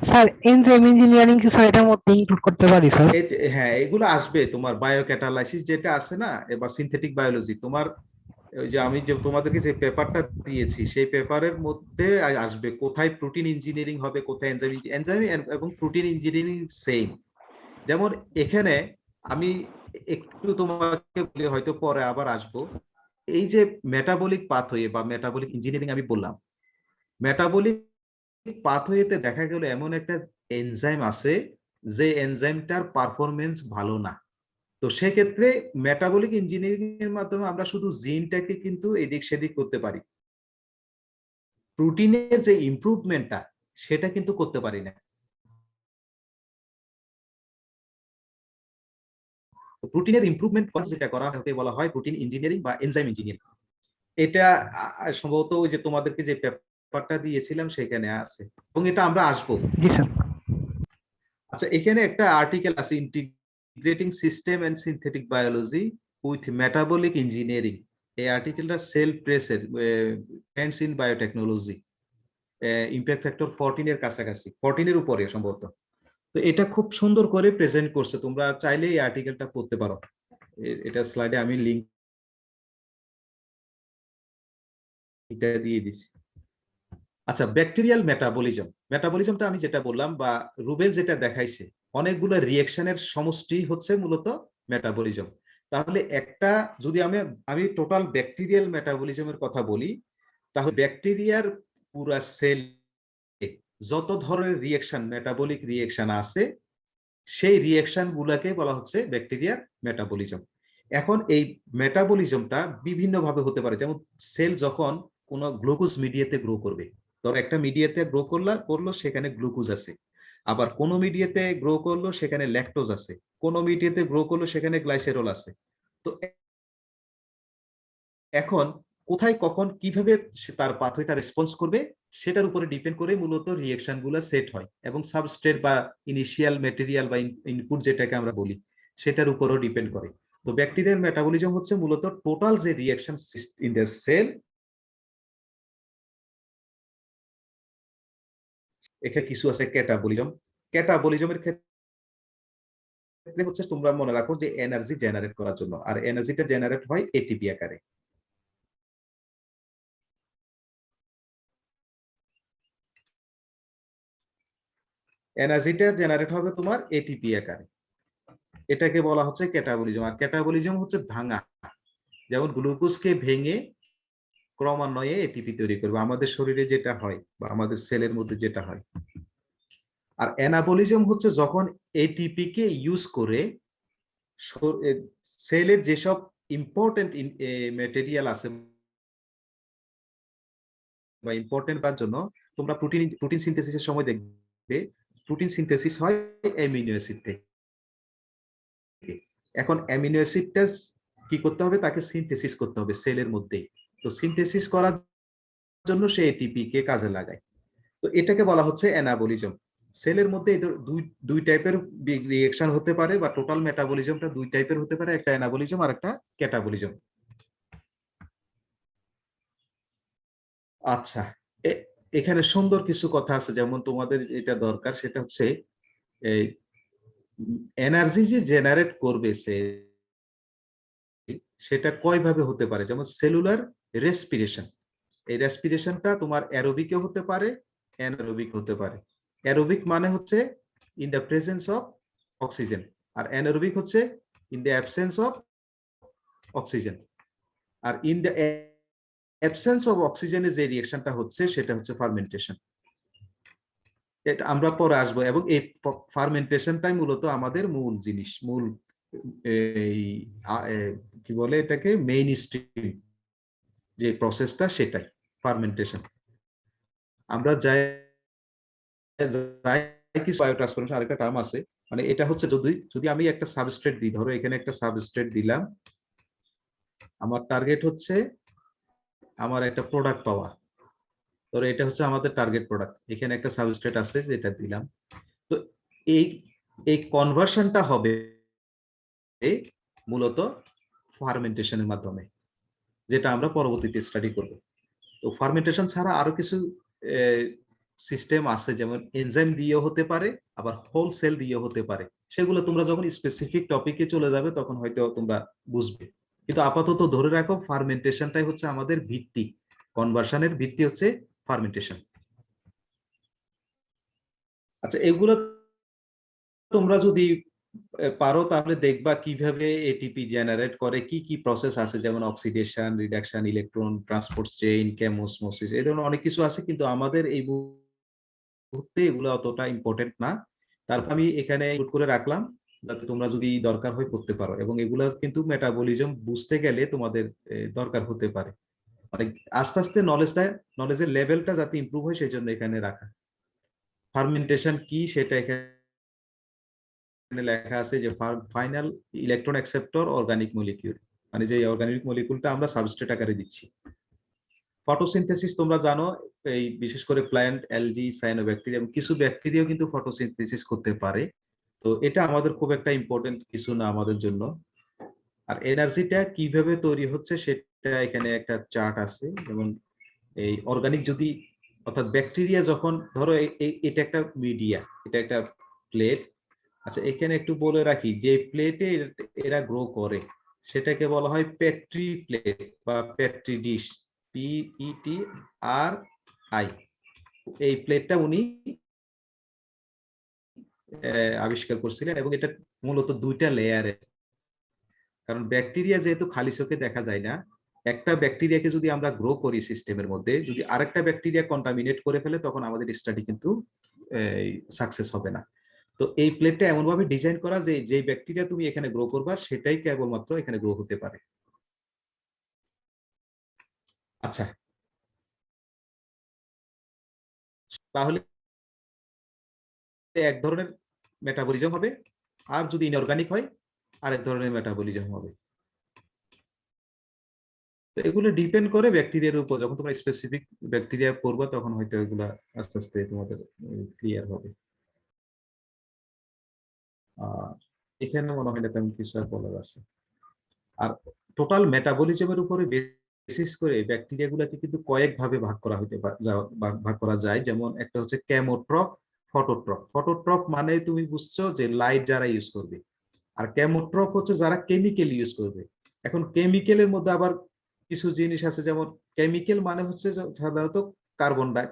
স্যার এনজাইম ইঞ্জিনিয়ারিং কি স্যার এটার মধ্যে ইনক্লুড করতে পারি স্যার? হ্যাঁ, এগুলো আসবে তোমার বায়োক্যাটালাইসিস যেটা আছে না, এবার সিনথেটিক বায়োলজি তোমার ওই যে আমি যে তোমাদেরকে যে পেপারটা দিয়েছি, সেই পেপারের মধ্যে আসবে কোথায় প্রোটিন ইঞ্জিনিয়ারিং হবে, কোথায় এনজাইম এবং প্রোটিন ইঞ্জিনিয়ারিং সেম। যেমন এখানে আমি একটু তোমাকে বলি, হয়তো পরে আবার আসবো। এই যে মেটাবলিক পাথওয়ে বা মেটাবলিক ইঞ্জিনিয়ারিং আমি বললাম, মেটাবলিক পাথওয়েতে দেখা গেল এমন একটা এনজাইম আছে যে এনজাইমটার পারফরমেন্স ভালো না। তো সেক্ষেত্রে মেটাবলিক ইঞ্জিনিয়ারিং এর মাধ্যমে আমরা শুধু জিনটাকে কিন্তু এদিক সেদিক করতে পারি, প্রোটিনের যে ইমপ্রুভমেন্টটা সেটা কিন্তু করতে পারি না। প্রোটিনের ইমপ্রুভমেন্ট যেটা করা হতে বলা হয় প্রোটিন ইঞ্জিনিয়ারিং বা এনজাইম ইঞ্জিনিয়ারিং। এটা সম্ভবত ওই যে তোমাদেরকে যে পেপারটা দিয়েছিলাম সেখানে আছে, এবং এটা আমরা আসবো। জি স্যার। আচ্ছা, এখানে একটা আর্টিকেল আছে, integrating system and synthetic biology with metabolic engineering. এই আর্টিকেলটা সেল প্রেসের, trends in biotechnology, impact factor 14 এর কাছাকাছি, 14 এর উপরে সম্ভবত। তো এটা খুব সুন্দর করে প্রেজেন্ট করছে, তোমরা চাইলে এই আর্টিকেলটা পড়তে পারো। এটা স্লাইডে আমি লিঙ্কটা দিয়ে দিচ্ছি। আচ্ছা, ব্যাকটেরিয়াল মেটাবলিজমটা আমি যেটা বললাম বা রুবেল যেটা দেখাইছে, অনেকগুলো রিঅ্যাকশনের সমষ্টি হচ্ছে মূলত মেটাবলিজম। তাহলে একটা যদি আমি টোটাল ব্যাকটেরিয়াল মেটাবলিজমের কথা বলি, তাহলে ব্যাকটেরিয়ার পুরা সেল যত ধরনের রিঅ্যাকশন, মেটাবলিক রিঅ্যাকশন আছে, সেই রিঅ্যাকশন গুলাকে বলা হচ্ছে ব্যাকটেরিয়ার মেটাবলিজম। এখন এই মেটাবলিজমটা বিভিন্ন ভাবে হতে পারে, যেমন সেল যখন কোন গ্লুকোজ মিডিয়াতে গ্রো করবে, ধর একটা মিডিয়াতে গ্রো করলো সেখানে গ্লুকোজ আছে, আবার কোন মিডিয়াতে গ্রো করলো সেখানে ল্যাকটোজ আছে, কোন মিডিয়াতে গ্রো করলো সেখানে গ্লাইসেরল আছে। তো এখন কোথায় কখন কিভাবে তার পাথওয়েটা রেসপন্স করবে সেটার উপরে ডিপেন্ড করে মূলত রিঅ্যাকশন গুলো সেট হয়, এবং সাবস্ট্রেট বা ইনিশিয়াল ম্যাটেরিয়াল বা ইনপুট যেটাকে আমরা বলি সেটার উপরও ডিপেন্ড করে। তো ব্যাকটেরিয়াল মেটাবলিজম হচ্ছে মূলত টোটাল যে রিঅ্যাকশন ইন দ্য সেল, এখানে কিছু আছে ক্যাটাবলিজমের ক্ষেত্রে হচ্ছে তোমরা মনে রাখো যে এনার্জি জেনারেট করার জন্য, আর এনার্জিটা জেনারেট হয় এটিপি আকারে। এনার্জিটা জেনারেট হবে তোমার এটিপি আকারে, এটাকে বলা হচ্ছে ক্যাটাবলিজম। আর ক্যাটাবলিজম হচ্ছে ভাঙা, যেমন গ্লুকোজকে ভেঙে ক্রমান্বয়ে এটিপি তৈরি করবে, আমাদের শরীরে যেটা হয় বা আমাদের সেলের মধ্যে যেটা হয়। আর অ্যানাবলিজম হচ্ছে যখন এটিপি কে ইউজ করে সেলের যেসব ইম্পর্টেন্ট ম্যাটেরিয়াল আছে বা ইম্পর্টেন্ট তার জন্য, তোমরা প্রোটিন সিনথেসিসের সময় দেখবে প্রোটিন সিনথেসিস হয় অ্যামিনো অ্যাসিড থেকে। এখন অ্যামিনো অ্যাসিডটা কি করতে হবে, তাকে সিনথেসিস করতে হবে সেলের মধ্যেই। তো সিনথেসিস করার জন্য সে এটিপি কে কাজে লাগায়। তো এটাকে বলা হচ্ছে অ্যানাবলিজম। সেলের মধ্যে দুই টাইপের রিঅ্যাকশন হতে পারে, বা টোটাল মেটাবলিজমটা দুই টাইপের হতে পারে, একটা অ্যানাবলিজম আর একটা ক্যাটাবলিজম। আচ্ছা, এখানে সুন্দর কিছু কথা আছে, যেমন তোমাদের এটা দরকার সেটা হচ্ছে এই এনার্জি যে জেনারেট করবে সেটা কয় ভাবে হতে পারে, যেমন সেলুলার রেসপিরেশন। এই রেসপিরেশনটা তোমার অ্যারোবিকে হতে পারে, অ্যানারোবিক হতে পারে। অ্যারোবিক মানে হচ্ছে in the presence of oxygen, আর অ্যানারোবিক হচ্ছে in the absence of oxygen. আর ইন দ্য অ্যাবসেন্স অফ অক্সিজেনের যে রিঅ্যাকশনটা হচ্ছে সেটা হচ্ছে ফার্মেন্টেশন। এটা আমরা পরে আসবো, এবং এই ফার্মেন্টেশনটাই মূলত আমাদের মূল জিনিস, মূল এই কি বলে এটাকে মেইন স্ট্রিম যে প্রসেসটা, সেটাই ফার্মেন্টেশন। আমরা যাই কিছু বায়োট্রান্সফরমেশন আরেকটা টার্ম আছে, মানে এটা হচ্ছে যদি আমি একটা সাবস্ট্রেট দিই, ধরো এখানে একটা সাবস্ট্রেট দিলাম, আমার টার্গেট হচ্ছে আমার একটা প্রোডাক্ট পাওয়া, ধরো এটা হচ্ছে আমাদের টার্গেট প্রোডাক্ট, এখানে একটা সাবস্ট্রেট আছে যেটা দিলাম। তো এই এই কনভার্সনটা হবে মূলত ফার্মেন্টেশনের মাধ্যমে, যেটা আমরা পরবর্তীতে স্টাডি করব। তো ফার্মেন্টেশন ছাড়া আরো কিছু সিস্টেম আছে, যেমন এনজাইম দিয়েও হতে পারে, আবার হোল সেল দিয়েও হতে পারে। সেগুলো তোমরা যখন স্পেসিফিক টপিকে চলে যাবে তখন হয়তো তোমরা বুঝবে, কিন্তু আপাতত ধরে রাখো ফার্মেন্টেশনটাই হচ্ছে আমাদের ভিত্তি, কনভার্সনের ভিত্তি হচ্ছে ফার্মেন্টেশন। আচ্ছা, এগুলো তোমরা যদি পারো তাহলে দেখবা কিভাবে এটিপি জেনারেট করে, কি কি প্রসেস আছে, যেমন oxidation, reduction, electron transport chain, chemiosmosis, এই ধরনের অনেক কিছু আছে, কিন্তু আমাদের এই মুহূর্তে এগুলো অতটা ইম্পর্টেন্ট না। তারপর আমি এখানে নোট করে রাখলাম যাতে তোমরা যদি দরকার হয় করতে পারো, এবং এগুলো কিন্তু মেটাবলিজম বুঝতে গেলে তোমাদের দরকার হতে পারে। মানে আস্তে আস্তে নলেজের লেভেলটা যাতে ইমপ্রুভ হয় সেই জন্য এখানে রাখা। ফার্মেন্টেশন কি সেটা এখানে লেখা আছে যে final electron acceptor organic molecule, মানে যে অর্গানিক মলিকিউলটা আমরা সাবস্ট্রেট আকারে দিচ্ছি। ফটোসিনথেসিস তোমরা জানো, এই বিশেষ করে প্ল্যান্ট, অ্যালজি, সায়ানোব্যাকটেরিয়া, কিছু ব্যাকটেরিয়াও কিন্তু ফটোসিনথেসিস করতে পারে। তো এটা আমাদের খুব একটা ইম্পর্টেন্ট কিছু না আমাদের জন্য। আর এনার্জিটা কিভাবে তৈরি হচ্ছে সেটা এখানে একটা চার্ট আছে। যেমন এই অর্গানিক যদি, অর্থাৎ ব্যাকটেরিয়া যখন, ধরো এটা একটা মিডিয়া, এটা একটা প্লেট। আচ্ছা, এখানে একটু বলে রাখি, যে প্লেটে এরা গ্রো করে সেটাকে বলা হয় পেট্রি প্লেট বা পেট্রি ডিশ, PETRI। এই প্লেটটা উনি আবিষ্কার করছিলেন, এবং এটা মূলত দুইটা লেয়ারে। কারণ ব্যাকটেরিয়া যেহেতু খালি চোখে দেখা যায় না, একটা ব্যাকটেরিয়াকে যদি আমরা গ্রো করি সিস্টেমের মধ্যে, যদি আরেকটা ব্যাকটেরিয়া কন্টামিনেট করে ফেলে তখন আমাদের স্টাডি কিন্তু সাকসেস হবে না। তো এই প্লেটটা এমন ভাবে ডিজাইন করা যে যে ব্যাকটেরিয়া তুমি এখানে গ্রো করবা সেটাই কেবলমাত্র এখানে গ্রো হতে পারে। আচ্ছা, তাহলে এক ধরনের মেটাবলিজম হবে, আর যদি ইনঅর্গানিক হয় আরেক ধরনের মেটাবলিজম হবে। তো এগুলো ডিপেন্ড করে ব্যাকটেরিয়ার উপর। যখন তোমরা স্পেসিফিক ব্যাকটেরিয়া পড়বা তখন হয়তো এগুলা আস্তে আস্তে তোমাদের ক্লিয়ার হবে। আর এখানে মনে হয় না তেমন কিছু আর বলার আছে। আর টোটাল মেটাবলিজমের উপরে বেসিস করে ব্যাকটেরিয়া গুলাকে কিন্তু কয়েক ভাবে ভাগ করা ভাগ করা যায়। যেমন একটা হচ্ছে কেমোট্রফ, ফটোট্রফ। ফটোট্রফ মানে তুমি বুঝছো যে লাইট যারা ইউজ করবে, আর কেমোট্রফ হচ্ছে যারা কেমিক্যাল ইউজ করবে। এখন কেমিক্যালের মধ্যে আবার কিছু জিনিস আছে, যেমন কেমিক্যাল মানে হচ্ছে সাধারণত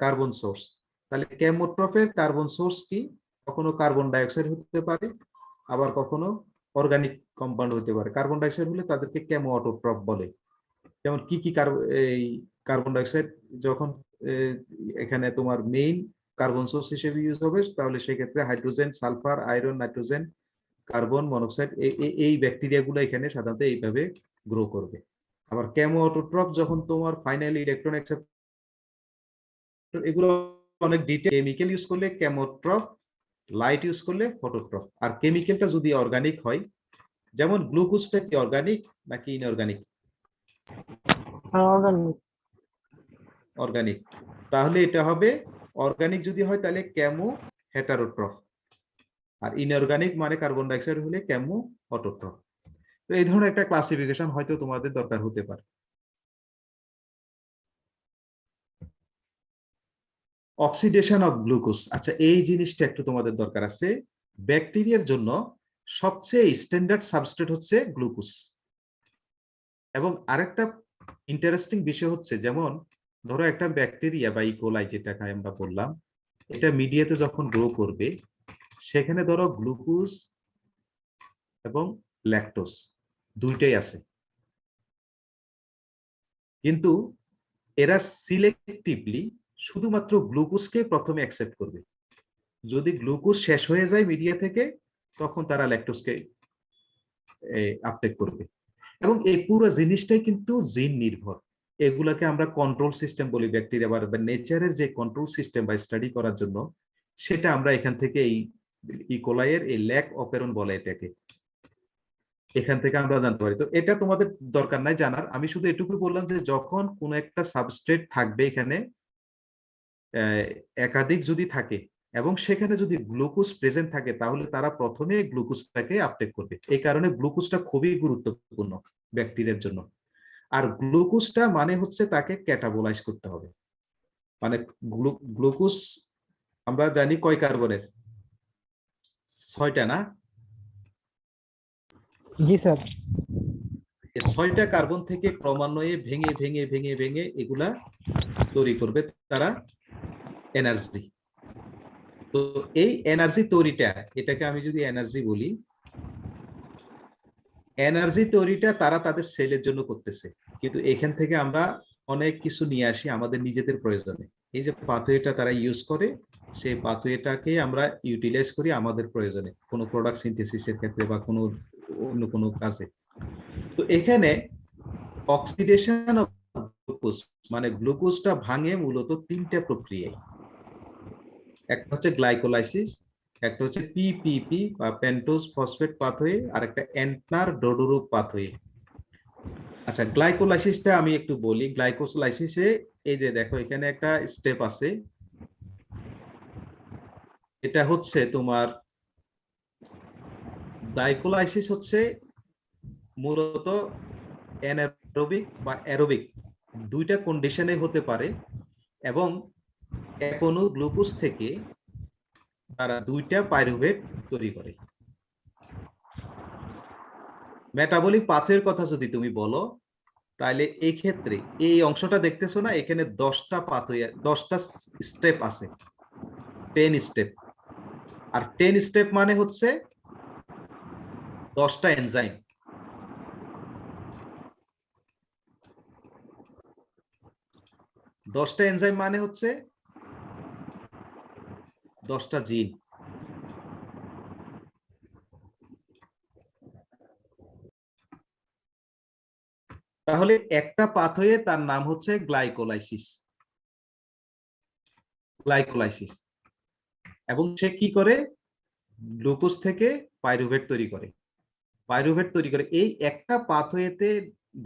কার্বন সোর্স। তাহলে কেমোট্রফের কার্বন সোর্স কি? কখনো কার্বন ডাইঅক্সাইড হতে পারে, আবার কখনো অর্গানিক কম্পাউন্ড হতে পারে। কার্বন ডাইঅক্সাইড হলে তাদেরকে কেমো অটোট্রফ বলে। যেমন কি কি এই কার্বন ডাইঅক্সাইড যখন এখানে তোমার মেইন কার্বন সোর্স হিসেবে ইউজ হবে, তাহলে সেক্ষেত্রে hydrogen, sulphur, iron, nitrogen, carbon monoxide, এই ব্যাকটেরিয়া গুলো এখানে সাধারণত এইভাবে গ্রো করবে। আবার কেমো অটোট্রফ যখন তোমার ফাইনালি ইলেকট্রন অ্যাকসেপ্টর, এগুলো অনেক ডিটেইল। কেমিক্যাল ইউজ করলে কেমোট্রফ, লাইট ইউজ করলে ফটোট্রফ। আর কেমিক্যালটা যদি অর্গানিক হয়, যেমন গ্লুকোজটা কি অর্গানিক নাকি ইনঅর্গানিক? অর্গানিক। অর্গানিক। তাহলে এটা হবে অর্গানিক যদি হয় তাহলে কেমো হেটারোট্রফ, আর ইনঅর্গানিক মানে কার্বন ডাইঅক্সাইড হলে কেমো অটোট্রফ। তো এই ধরনের একটা ক্লাসিফিকেশন হয়তো তোমাদের দরকার হতে পারে। অক্সিডেশন অফ গ্লুকোজ, আচ্ছা এই জিনিসটা একটু তোমাদের দরকার আছে। ব্যাকটেরিয়ার জন্য সবচেয়ে স্ট্যান্ডার্ড সাবস্ট্রেট হচ্ছে গ্লুকোজ। এবং আরেকটা ইন্টারেস্টিং বিষয় হচ্ছে, যেমন ধরো একটা ব্যাকটেরিয়া বা ইকোলাই যেটাকে আমরা বললাম, এটা মিডিয়াতে যখন গ্রো করবে সেখানে ধরো গ্লুকোজ এবং ল্যাকটোজ দুইটাই আছে, কিন্তু এরা সিলেক্টিভলি শুধুমাত্র গ্লুকোজকে প্রথমে অ্যাকসেপ্ট করবে। যদি গ্লুকোজ শেষ হয়ে যায় মিডিয়া থেকে তখন তারা ল্যাকটোজকে আপটেক করবে। এবং এই পুরো জিনিসটাই কিন্তু জিন নির্ভর। এগুলাকে আমরা কন্ট্রোল সিস্টেম বলি। ব্যাকটেরিয়া বা নেচারের যে কন্ট্রোল সিস্টেম বা স্টাডি করার জন্য, সেটা আমরা এখান থেকে এই ইকোলাইয়ের এই ল্যাক অপেরন বলে এটাকে, এখান থেকে আমরা জানতে পারি। তো এটা তোমাদের দরকার নাই জানার, আমি শুধু এটুকু বললাম যে যখন কোন একটা সাবস্ট্রেট থাকবে এখানে একাধিক যদি থাকে এবং সেখানে যদি গ্লুকোজ প্রেজেন্ট থাকে, তাহলে তারা প্রথমে গ্লুকোজটাকে আপটেক করবে। এই কারণে গ্লুকোজটা খুবই গুরুত্বপূর্ণ ব্যাকটেরিয়ার জন্য। আর গ্লুকোজটা মানে হচ্ছে তাকে ক্যাটাবোলাইজ করতে হবে। মানে গ্লুকোজ আমরা জানি কয় কার্বনের? 6টা না? জি স্যার। 6টা কার্বন থেকে ক্রমান্বয়ে ভেঙে ভেঙে ভেঙে ভেঙে এগুলা তৈরি করবে তারা এনার্জি। তো এই এনার্জি তৈরিটা, এটাকে আমি যদি এনার্জি বলি, এনার্জি তৈরিটা তারা তাদের সেলের জন্য করতেছে, কিন্তু এখান থেকে আমরা অনেক কিছু নিয়ে আসি আমাদের নিজেদের প্রয়োজনে। এই যে পাথওয়েটা তারা ইউজ করে, সেই পাথওয়েটাকে আমরা ইউটিলাইজ করি আমাদের প্রয়োজনে, কোনো প্রোডাক্ট সিনথেসিসের ক্ষেত্রে বা কোনো অন্য কোনো কাজে। তো এখানে অক্সিডেশন অফ গ্লুকোজ, মানে গ্লুকোজটা ভাঙে মূলত তিনটা প্রক্রিয়ায়। একটা হচ্ছে গ্লাইকোলাইসিস, একটা হচ্ছে পিপিপি বা পেন্টোজ ফসফেট পাথওয়ে, আর একটা এন্টনার ডোডোরুপ পাথওয়ে। আচ্ছা, গ্লাইকোলাইসিসটা আমি একটু বলি। গ্লাইকোলাইসিসে এই যে দেখো এখানে একটা স্টেপ আছে, এটা হচ্ছে তোমার গ্লাইকোলাইসিস হচ্ছে মূলত অ্যানারোবিক বা অ্যারোবিক দুইটা কন্ডিশনে হতে পারে, এবং এক অণু গ্লুকোজ থেকে তারা দুইটা পাইরুভেট তৈরি করে। মেটাবলিক পাথওয়ের কথা যদি তুমি বলো, তাহলে এই ক্ষেত্রে এই অংশটা দেখতেছো না, এখানে 10টা পাথওয়ে, 10টা স্টেপ আছে, 10 স্টেপ। আর 10 স্টেপ মানে হচ্ছে 10টা এনজাইম। দশটা এনজাইম মানে হচ্ছে 10টা জিন। তাহলে একটা পাথওয়ে তার নাম হচ্ছে গ্লাইকোলাইসিস। গ্লাইকোলাইসিস, এবং সে কি করে? গ্লুকোজ থেকে পাইরুভেট তৈরি করে। পাইরুভেট তৈরি করে এই একটা পাথওয়েতে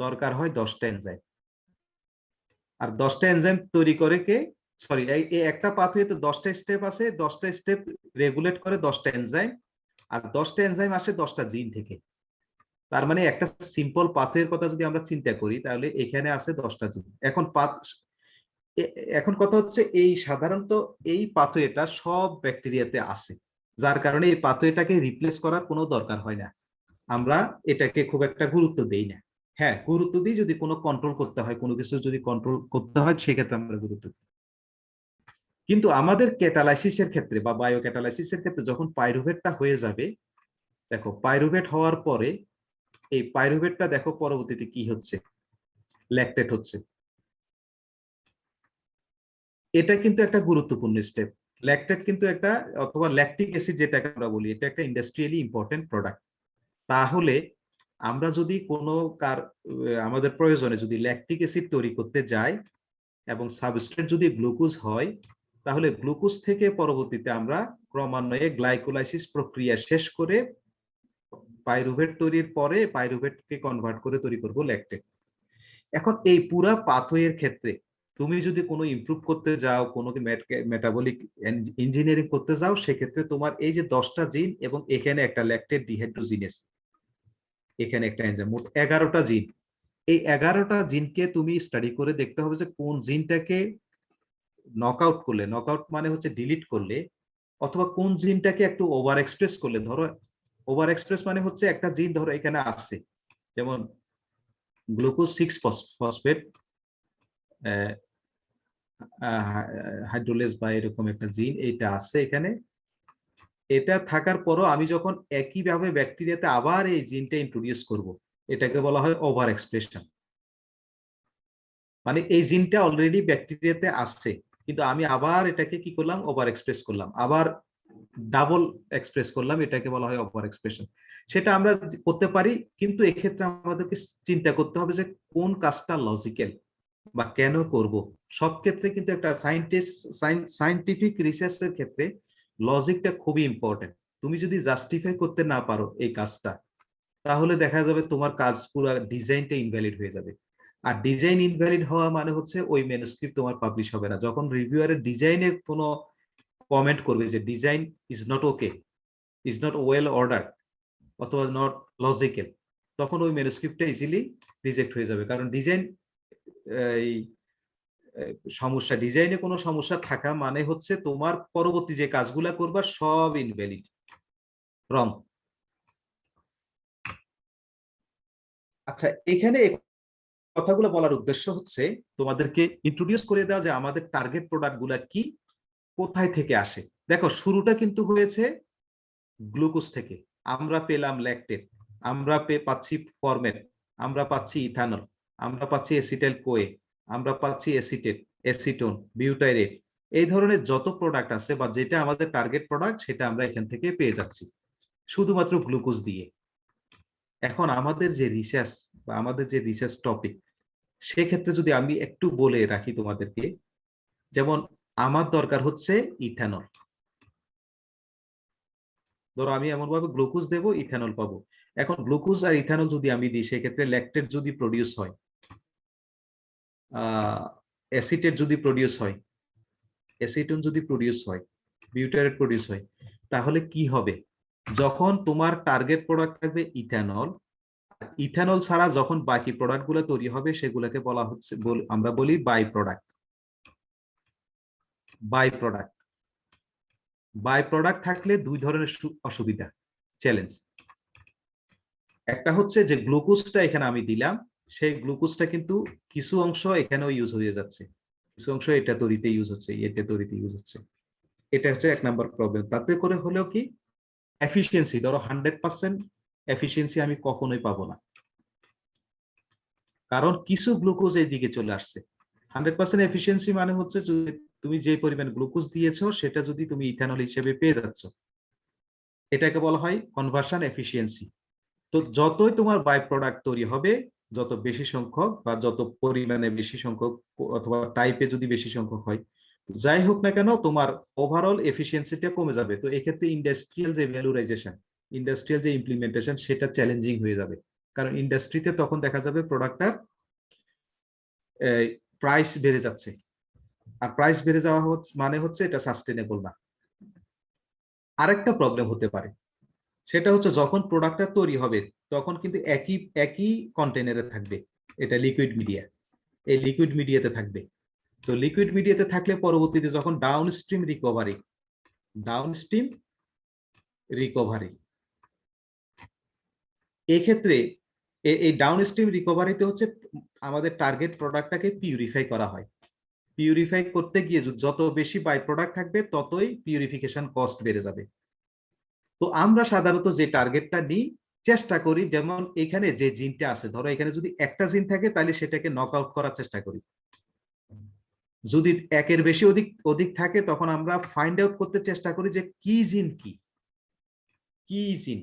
দরকার হয় 10টা এনজাইম। আর 10টা এনজাইম তৈরি করে কে? সরি, এই একটা পাথওয়েতে 10টা স্টেপ আছে, 10টা স্টেপ রেগুলেট করে 10টা এনজাইম, আর 10টা এনজাইম আসে 10টা জিন থেকে। তার মানে একটা সিম্পল পাথওয়ের কথা যদি আমরা চিন্তা করি, তাহলে এখানে আছে 10টা জিন। এখন কথা হচ্ছে এই সাধারণত এই পাথওয়েটা সব ব্যাকটেরিয়াতে আছে, যার কারণে এই পাথওয়েটাকে রিপ্লেস করার কোনো দরকার হয় না। আমরা এটাকে খুব একটা গুরুত্ব দেই না। হ্যাঁ, গুরুত্ব দিই যদি কোনো কন্ট্রোল করতে হয়, কোনো কিছু যদি কন্ট্রোল করতে হয় সেক্ষেত্রে আমরা গুরুত্ব দিই। কিন্তু আমাদের ক্যাটালাইসিসের ক্ষেত্রে বা বায়ো ক্যাটালাইসিসের ক্ষেত্রে যখন পাইরুভেটটা হয়ে যাবে, দেখো পাইরুভেট হওয়ার পরে এই পাইরুভেটটা দেখো পরবর্তীতে কি হচ্ছে? ল্যাকটেট হচ্ছে। এটা কিন্তু একটা গুরুত্বপূর্ণ স্টেপ। ল্যাকটেট কিন্তু একটা, অথবা ল্যাকটিক অ্যাসিড যেটাকে আমরা বলি, এটা একটা ইন্ডাস্ট্রিয়ালি ইম্পর্টেন্ট প্রোডাক্ট। তাহলে আমরা যদি কোনো আমাদের প্রয়োজনে যদি ল্যাকটিক অ্যাসিড তৈরি করতে যাই এবং সাবস্ট্রেট যদি গ্লুকোজ হয়, তাহলে গ্লুকোজ থেকে পরবর্তীতে আমরা ক্রমান্বয়ে গ্লাইকোলাইসিস প্রক্রিয়া শেষ করে পাইরুভেট তৈরির পরে পাইরুভেটকে কনভার্ট করে তৈরি করব ল্যাকটেট। এখন এই পুরা পাথওয়ের ক্ষেত্রে তুমি যদি কোনো ইমপ্রুভ করতে যাও, কোনো মেটাবলিক ইঞ্জিনিয়ারিং করতে যাও, সেক্ষেত্রে তোমার এই যে 10টা জিন এবং এখানে একটা ল্যাকটেট ডিহাইড্রোজিনেস, এখানে একটা এনজাইম, মোট 11টা জিন। এই 11টা জিনকে তুমি স্টাডি করে দেখতে হবে যে কোন জিনটাকে নকআউট করলে, নকআউট মানে হচ্ছে ডিলিট করলে, অথবা কোন জিনটাকে একটু ওভার এক্সপ্রেস করলে। ধরো ওভার এক্সপ্রেস মানে হচ্ছে একটা জিন ধরো এখানে আছে, যেমন গ্লুকোজ 6 ফসফেট হাইড্রোলেজ বা এরকম একটা জিন এইটা আছে এখানে। এটা থাকার পরও আমি যখন একইভাবে ব্যাকটেরিয়াতে আবার এই জিনটা ইন্ট্রোডিউস করব, এটাকে বলা হয় ওভার এক্সপ্রেশন। মানে এই জিনটা অলরেডি ব্যাকটেরিয়াতে আছে, কিন্তু আমি আবার এটাকে কি করলাম? ওভার এক্সপ্রেস করলাম, আবার ডাবল এক্সপ্রেস করলাম, এটাকে বলা হয় ওভার এক্সপ্রেশন। সেটা আমরা করতে পারি, কিন্তু এক্ষেত্রে আমাদেরকে চিন্তা করতে হবে যে কোন কাজটা লজিক্যাল বা কেন করব। সব ক্ষেত্রে কিন্তু একটা সায়েন্টিফিক রিসার্চের ক্ষেত্রে লজিকটা খুবই ইম্পর্টেন্ট। তুমি যদি জাস্টিফাই করতে না পারো এই কাজটা, তাহলে দেখা যাবে তোমার কাজ পুরো ডিজাইনটা ইনভ্যালিড হয়ে যাবে। আর ডিজাইন ইনভ্যালিড হওয়া মানে হচ্ছে ওই ম্যানুস্ক্রিপ্ট তোমার পাবলিশ হবে না। যখন রিভিউয়ারের ডিজাইনে কোনো কমেন্ট করবে যে design is not okay, is not well order, অথবা নট লজিক্যাল, তখন ওই ম্যানুস্ক্রিপ্টটা ইজিলি রিজেক্ট হয়ে যাবে। কারণ ডিজাইন এই সমস্যা, ডিজাইনে কোনো সমস্যা থাকা মানে হচ্ছে তোমার পরবর্তী যে কাজগুলা করবা সব ইনভ্যালিড, রং। আচ্ছা, এখানে কথাগুলো বলার উদ্দেশ্য হচ্ছে তোমাদেরকে ইন্ট্রোডিউস করে দেওয়া যে আমাদের টার্গেট প্রোডাক্ট গুলা কি, কোথায় থেকে আসে। দেখো শুরুটা কিন্তু হয়েছে গ্লুকোজ থেকে, আমরা পেলাম ল্যাকটেট, আমরা পাচ্ছি ফরমেট, আমরা পাচ্ছি ইথানল, আমরা পাচ্ছি এসিটাইল কোয়ে, আমরা পাচ্ছি এসিটেট, এসিটোন, বিউটাইরেট, এই ধরনের যত প্রোডাক্ট আছে বা যেটা আমাদের টার্গেট প্রোডাক্ট সেটা আমরা এখান থেকে পেয়ে যাচ্ছি শুধুমাত্র গ্লুকোজ দিয়ে। এখন আমাদের যে রিসার্চ বা আমাদের যে রিসার্চ টপিক, সেক্ষেত্রে যদি আমি একটু বলে রাখি তোমাদেরকে, যেমন আমার দরকার হচ্ছে ইথানল। ধরো আমি এমন ভাবে গ্লুকোজ দেবো, ইথানল পাবো। এখন গ্লুকোজ আর ইথানল যদি আমি দিই, সেক্ষেত্রে ল্যাকটেট যদি প্রডিউস হয়, অ্যাসিটেট যদি প্রডিউস হয়, অ্যাসিটোন যদি প্রডিউস হয়, বিউটারেট প্রডিউস হয়, তাহলে কি হবে? যখন তোমার টার্গেট প্রোডাক্ট থাকবে ইথানল, ইথানল ছাড়া যখন বাকি প্রোডাক্ট গুলো তৈরি হবে সেগুলোকে বলা হচ্ছে, আমরা বলি by product. By product, by product থাকলে দুই ধরনের অসুবিধা, চ্যালেঞ্জ। একটা হচ্ছে যে গ্লুকোজটা এখানে আমি দিলাম, সেই গ্লুকোজটা কিন্তু কিছু অংশ এখানেও ইউজ হয়ে যাচ্ছে, কিছু অংশ এটা তৈরিতে ইউজ হচ্ছে, এটা তৈরিতে ইউজ হচ্ছে। এটা হচ্ছে এক নাম্বার প্রবলেম। তাতে করে হলেও কি এফিসিয়েন্সি, ধরো 100% এফিসিয়েন্সি আমি কখনোই পাবো না, কারণ কিছু গ্লুকোজ এই দিকে চলে আসছে। 100% এফিসিয়েন্সি মানে হচ্ছে তুমি যে পরিমাণ গ্লুকোজ দিয়েছো সেটা যদি তুমি ইথানল হিসেবে পেয়ে যাচ্ছ, এটাকে বলা হয় কনভার্সন এফিসিয়েন্সি। তো যতই তোমার বাই প্রোডাক্ট তৈরি হবে, যত বেশি সংখ্যক বা যত পরিমাণে বেশি সংখ্যক অথবা টাইপে যদি বেশি সংখ্যক হয়, যাই হোক না কেন তোমার ওভারঅল এফিসিয়েন্সিটা কমে যাবে। তো এক্ষেত্রে ইন্ডাস্ট্রিয়াল যে ভ্যালুরাইজেশন, ইন্ডাস্ট্রিয়াল যে ইমপ্লিমেন্টেশন, সেটা চ্যালেঞ্জিং হয়ে যাবে। কারণ ইন্ডাস্ট্রিতে তখন দেখা যাবে প্রোডাক্টটার প্রাইস বেড়ে যাচ্ছে, আর প্রাইস বেড়ে যাওয়া মানে হচ্ছে এটা সাস্টেনেবল না। আরেকটা প্রবলেম হতে পারে, সেটা হচ্ছে যখন প্রোডাক্টটা তৈরি হবে তখন কিন্তু একই একই কন্টেনারে থাকবে, এটা লিকুইড মিডিয়া, এই লিকুইড মিডিয়াতে থাকবে। তো লিকুইড মিডিয়াতে থাকলে পরবর্তীতে যখন ডাউনস্ট্রিম রিকভারি, এক্ষেত্রে এই ডাউনস্ট্রিম রিকভারিতে হচ্ছে আমাদের টার্গেট প্রোডাক্টটাকে পিউরিফাই করা হয়। পিউরিফাই করতে গিয়ে যত বেশি বাই প্রোডাক্ট থাকবে ততই পিউরিফিকেশন কস্ট বেড়ে যাবে। তো আমরা সাধারণত যে টার্গেটটা নিই, চেষ্টা করি, যেমন এখানে যে জিনটা আছে, ধরো এখানে যদি একটা জিন থাকে তাহলে সেটাকে নক আউট করার চেষ্টা করি। যদি একের বেশি অধিক থাকে তখন আমরা ফাইন্ড আউট করতে চেষ্টা করি যে কি জিন কি জিন